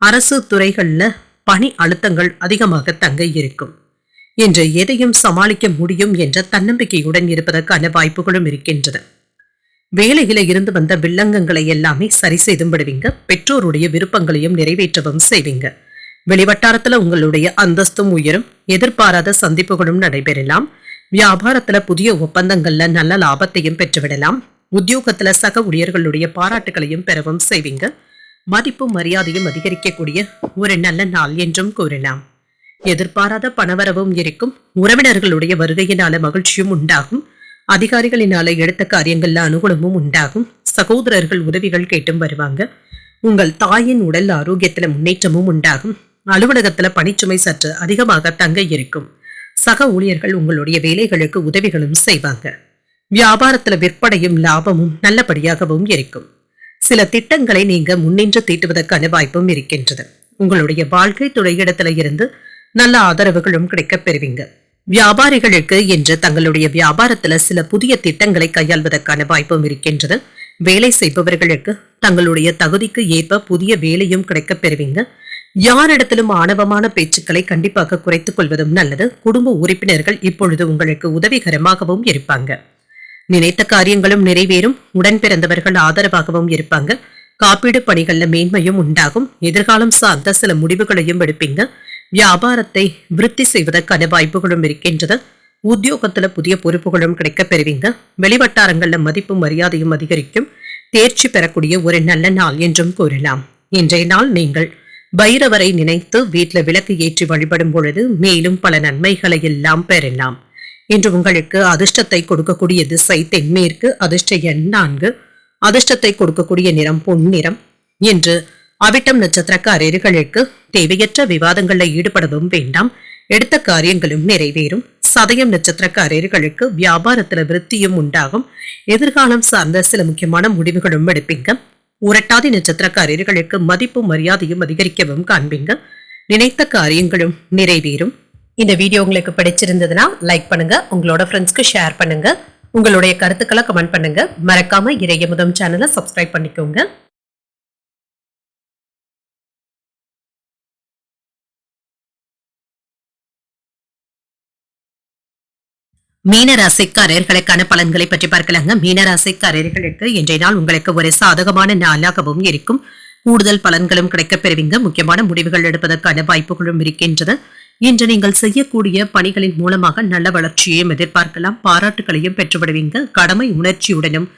அரசு துறைகள்ல பணி அழுத்தங்கள் அதிகமாக தங்க இருக்கும். என்று எதையும் சமாளிக்க முடியும் என்ற தன்னம்பிக்கையுடன் இருப்பதற்கான வாய்ப்புகளும் இருக்கின்றது. வேலையில இருந்து வந்த வில்லங்கங்களை எல்லாமே சரி செய்தும் விடுவீங்க. பெற்றோருடைய விருப்பங்களையும் நிறைவேற்றவும் செய்வீங்க. வெளிவட்டாரத்துல உங்களுடைய அந்தஸ்தும் உயரும். எதிர்பாராத சந்திப்புகளும் நடைபெறலாம். வியாபாரத்துல புதிய ஒப்பந்தங்கள்ல நல்ல லாபத்தையும் பெற்றுவிடலாம். உத்தியோகத்துல சக ஊழியர்களுடைய பாராட்டுகளையும் பெறவும் செய்வீங்க. மதிப்பும் மரியாதையும் அதிகரிக்கக்கூடிய ஒரு நல்ல நாள் என்றும் கூறலாம். எதிர்பாராத பணவரவும் இருக்கும். உறவினர்களுடைய வருகையினால மகிழ்ச்சியும் உண்டாகும். அதிகாரிகளினால எடுத்த காரியங்கள்ல அனுகூலமும் உண்டாகும். சகோதரர்கள் உதவிகள் கேட்டும் வருவாங்க. உங்கள் தாயின் உடல் ஆரோக்கியத்துல முன்னேற்றமும் உண்டாகும். அலுவலகத்துல பணிச்சுமை சற்று அதிகமாக தங்க இருக்கும். சக ஊழியர்கள் உங்களுடைய வேலைகளுக்கு உதவிகளும் செய்வாங்க. வியாபாரத்துல விற்பனையும் லாபமும் நல்லபடியாகவும் இருக்கும். சில திட்டங்களை நீங்க முன்னின்று தீட்டுவதற்கான வாய்ப்பும் இருக்கின்றது. உங்களுடைய வாழ்க்கை துணையிடத்துல இருந்து நல்ல ஆதரவுகளும் கிடைக்கப் பெறுவீங்க. வியாபாரிகளுக்கு என்று தங்களுடைய வியாபாரத்துல சில புதிய திட்டங்களை கையாள்வதற்கான வாய்ப்பும் இருக்கின்றது. வேலை செய்பவர்களுக்கு தங்களுடைய தகுதிக்கு ஏற்ப புதிய வேலையும் கிடைக்கப் பெறுவீங்க. யாரிடத்திலும் ஆணவமான பேச்சுக்களை கண்டிப்பாக குறைத்துக் கொள்வதும் நல்லது. குடும்ப உறுப்பினர்கள் இப்பொழுது உங்களுக்கு உதவிகரமாகவும் இருப்பாங்க. நினைத்த காரியங்களும் நிறைவேறும். உடன் பிறந்தவர்கள் ஆதரவாகவும் இருப்பாங்க. காப்பீடு பணிகள்ல மேன்மையும் உண்டாகும். எதிர்காலம் சார்ந்த சில முடிவுகளையும் எடுப்பீங்க. வியாபாரத்தை விருத்தி செய்வதற்கான வாய்ப்புகளும் இருக்கின்றது. உத்தியோகத்துல புதிய பொறுப்புகளும் கிடைக்க பெறுவீங்க. வெளிவட்டாரங்கள்ல மதிப்பும் மரியாதையும் அதிகரிக்கும். தேர்ச்சி பெறக்கூடிய ஒரு நல்ல நாள் என்றும் கூறலாம். இன்றைய நாள் நீங்கள் பைரவரை நினைத்து வீட்டுல விளக்கு ஏற்றி வழிபடும் பொழுது மேலும் பல நன்மைகளை எல்லாம் பெறலாம். இன்று உங்களுக்கு அதிர்ஷ்டத்தை கொடுக்கக்கூடிய திசை தென்மேற்கு. அதிர்ஷ்ட எண் 4. அதிர்ஷ்டத்தை கொடுக்கக்கூடிய நிறம் பொன்னிறம். இன்று அவிட்டம் நட்சத்திரக்காரர்களுக்கு தேவையற்ற விவாதங்களில் ஈடுபடவும் வேண்டாம். எடுத்த காரியங்களும் நிறைவேறும். சதயம் நட்சத்திரக்காரர்களுக்கு வியாபாரத்துல விருத்தியும் உண்டாகும். எதிர்காலம் சார்ந்த சில முக்கியமான முடிவுகளும் எடுப்பீங்க. உரட்டாதி நட்சத்திரக்காரர்களுக்கு மதிப்பும் மரியாதையும் அதிகரிக்கவும் காண்பீங்க. நினைத்த காரியங்களும் நிறைவேறும். இந்த வீடியோ உங்களுக்கு பிடிச்சிருந்ததுன்னா லைக் பண்ணுங்க, உங்களோட ஃப்ரெண்ட்ஸ்க்கு ஷேர் பண்ணுங்க, உங்களுடைய கருத்துக்களை கமெண்ட் பண்ணுங்க. மறக்காம இறையமுதம் சேனலை சப்ஸ்கிரைப் பண்ணிக்கோங்க. மீனராசிக்காரர்களுக்கான பலன்களை பற்றி பார்க்கலாங்க. மீனராசிக்காரர்களுக்கு இன்றைய நாள் உங்களுக்கு ஒரு சாதகமான நாளாகவும் இருக்கும். கூடுதல் பலன்களும் கிடைக்கப் பெறுவீங்க. முக்கியமான முடிவுகள் எடுப்பதற்கான வாய்ப்புகளும் இருக்கின்றது. இன்று நீங்கள் செய்யக்கூடிய பணிகளின் மூலமாக நல்ல வளர்ச்சியையும் எதிர்பார்க்கலாம். பாராட்டுகளையும் பெற்றுவிடுவீங்க. கடமை உணர்ச்சியுடனும்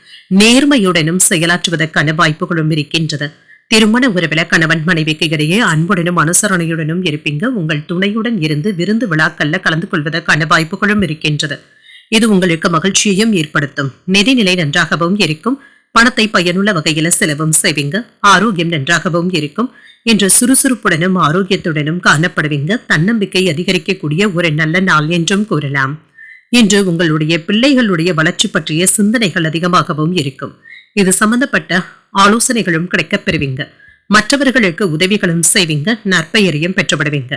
நேர்மையுடனும் செயலாற்றுவதற்கான வாய்ப்புகளும் இருக்கின்றது. திருமண உறவில கணவன் மனைவிக்கு இடையே அன்புடனும் அனுசரணையுடனும் இருப்பீங்க. உங்கள் துணையுடன் இருந்து விருந்து விழாக்கள்ல கலந்து கொள்வதற்கான வாய்ப்புகளும் இருக்கின்றது. இது உங்களுக்கு மகிழ்ச்சியையும் ஏற்படுத்தும். நிதிநிலை நன்றாகவும் இருக்கும். பணத்தை பயனுள்ள வகையில செலவும் செய்வீங்க. ஆரோக்கியம் நன்றாகவும் இருக்கும். இன்று சுறுசுறுப்புடனும் ஆரோக்கியத்துடனும் காணப்படுவீங்க. தன்னம்பிக்கை அதிகரிக்கக்கூடிய ஒரு நல்ல நாள் என்றும் கூறலாம். இன்று உங்களுடைய பிள்ளைகளுடைய வளர்ச்சி பற்றிய சிந்தனைகள் அதிகமாகவும் இருக்கும். இது சம்பந்தப்பட்ட ஆலோசனைகளும் கிடைக்கப் பெறுவீங்க. மற்றவர்களுக்கு உதவிகளும் செய்வீங்க. நற்பெயரையும் பெற்றுவிடுவீங்க.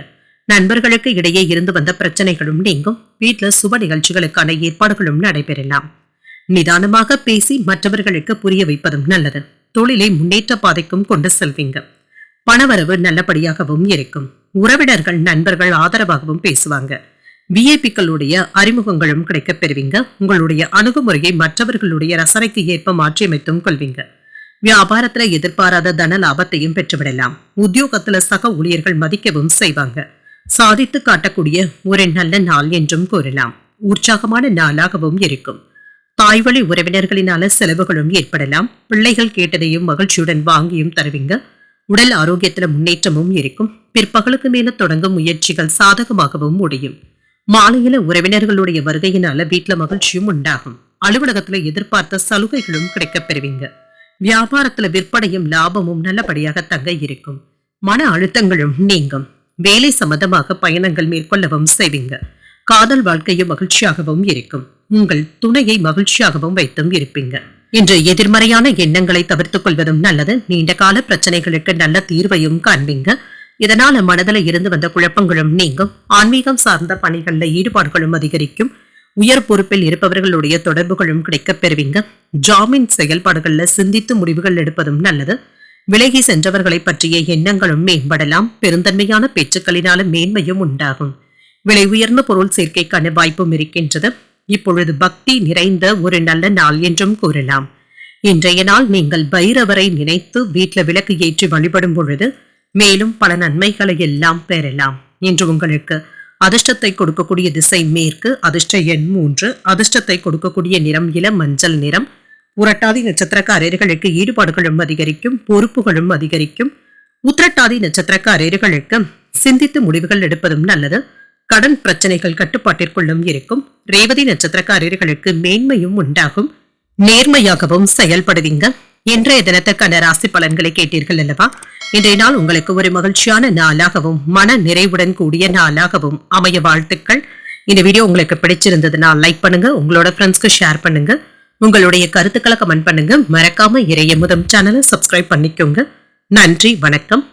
நண்பர்களுக்கு இடையே இருந்து வந்த பிரச்சனைகளும் நீங்கும். வீட்டுல சுப நிகழ்ச்சிகளுக்கான ஏற்பாடுகளும் நடைபெறலாம். நிதானமாக பேசி மற்றவர்களுக்கு புரிய வைப்பதும் நல்லது. தொழிலை முன்னேற்ற பாதைக்கும் கொண்டு செல்வீங்க. பணவரவு நல்லபடியாகவும் இருக்கும். உறவினர்கள் நண்பர்கள் ஆதரவாகவும் பேசுவாங்க. விஐபிக்களுடைய அறிமுகங்களும் கிடைக்கப் பெறுவீங்க. உங்களுடைய அணுகுமுறையை மற்றவர்களுடைய ரசனைக்கு ஏற்ப மாற்றியமைத்தும் கொள்வீங்க. வியாபாரத்துல எதிர்பாராத தன லாபத்தையும் பெற்றுவிடலாம். உத்தியோகத்துல சக ஊழியர்கள் மதிக்கவும் செய்வாங்க. சாதித்து காட்டக்கூடிய ஒரு நல்ல நாள் என்றும் கூறலாம். உற்சாகமான நாளாகவும் இருக்கும். தாய்வழி உறவினர்களினால செலவுகளும் ஏற்படலாம். பிள்ளைகள் கேட்டதையும் மகிழ்ச்சியுடன் வாங்கியும் தருவீங்க. உடல் ஆரோக்கியத்துல முன்னேற்றமும் இருக்கும். பிற்பகலுக்கு மேல தொடங்கும் முயற்சிகள் சாதகமாகவும் முடியும். மாலையில உறவினர்களுடைய வருகையினால வீட்டுல மகிழ்ச்சியும் உண்டாகும். அலுவலகத்துல எதிர்பார்த்த சலுகைகளும் கிடைக்கப் பெறுவீங்க. வியாபாரத்துல விற்பனையும் லாபமும் நல்லபடியாக தங்க இருக்கும். மன அழுத்தங்களும் நீங்கும். வேலை சம்பந்தமாக பயணங்கள் மேற்கொள்ளவும் செய்வீங்க. காதல் வாழ்க்கையும் மகிழ்ச்சியாகவும் இருக்கும். உங்கள் துணையை மகிழ்ச்சியாகவும் வைத்தும் இருப்பீங்க. இன்று எதிர்மறையான எண்ணங்களை தவிர்த்துக் கொள்வதும் நல்லது. நீண்ட கால பிரச்சனைகளுக்கு நல்ல தீர்வையும் காண்பீங்க. இதனால மனதில் இருந்து வந்த குழப்பங்களும் நீங்கும். ஆன்மீகம் சார்ந்த பணிகள்ல ஈடுபாடுகளும் அதிகரிக்கும். உயர் பொறுப்பில் இருப்பவர்களுடைய தொடர்புகளும் கிடைக்கப் பெறுவீங்க. ஜாமீன் செயல்பாடுகள்ல சிந்தித்து முடிவுகள் எடுப்பதும் நல்லது. விலகி சென்றவர்களை பற்றிய எண்ணங்களும் மேம்படலாம். பெருந்தன்மையான பேச்சுக்களினால மேன்மையும் உண்டாகும். விலை உயர்ந்த பொருள் சேர்க்கைக்கான வாய்ப்பும் இருக்கின்றது. இப்பொழுது பக்தி நிறைந்த ஒரு நல்ல நாள் என்றும் கூறலாம். இன்றைய நாள் நீங்கள் பைரவரை நினைத்து வீட்டுல விளக்கு ஏற்றி வழிபடும் பொழுது மேலும் பல நன்மைகளை எல்லாம் பெறலாம். இன்று உங்களுக்கு அதிர்ஷ்டத்தை கொடுக்கக்கூடிய திசை மேற்கு. அதிர்ஷ்ட எண் 3. அதிர்ஷ்டத்தை கொடுக்கக்கூடிய நிறம் இளம் மஞ்சள் நிறம். உரட்டாதி நட்சத்திரக்காரர்களுக்கு ஈடுபாடுகளும் அதிகரிக்கும். பொறுப்புகளும் அதிகரிக்கும். உத்திரட்டாதி நட்சத்திரக்காரர்களுக்கு சிந்தித்து முடிவுகள் எடுப்பதும் நல்லது. கடன் பிரச்சனைகள் கட்டுப்பாட்டிற்குள்ளும் இருக்கும். ரேவதி நட்சத்திரக்காரர்களுக்கு மேன்மையும் உண்டாகும். நேர்மையாகவும் செயல்படுவீங்க. இன்றைய தினத்துக்கான ராசி பலன்களை கேட்டீர்கள் அல்லவா? இன்றைய நாள் உங்களுக்கு ஒரு மகிழ்ச்சியான நாளாகவும் மன நிறைவுடன் கூடிய நாளாகவும் அமைய வாழ்த்துக்கள். இந்த வீடியோ உங்களுக்கு பிடிச்சிருந்ததுன்னா லைக் பண்ணுங்க, உங்களோட ஃப்ரெண்ட்ஸ்க்கு ஷேர் பண்ணுங்க, உங்களுடைய கருத்துக்களை கமெண்ட் பண்ணுங்க. மறக்காம இறையமுதம் சேனலை சப்ஸ்கிரைப் பண்ணிக்கோங்க. நன்றி, வணக்கம்.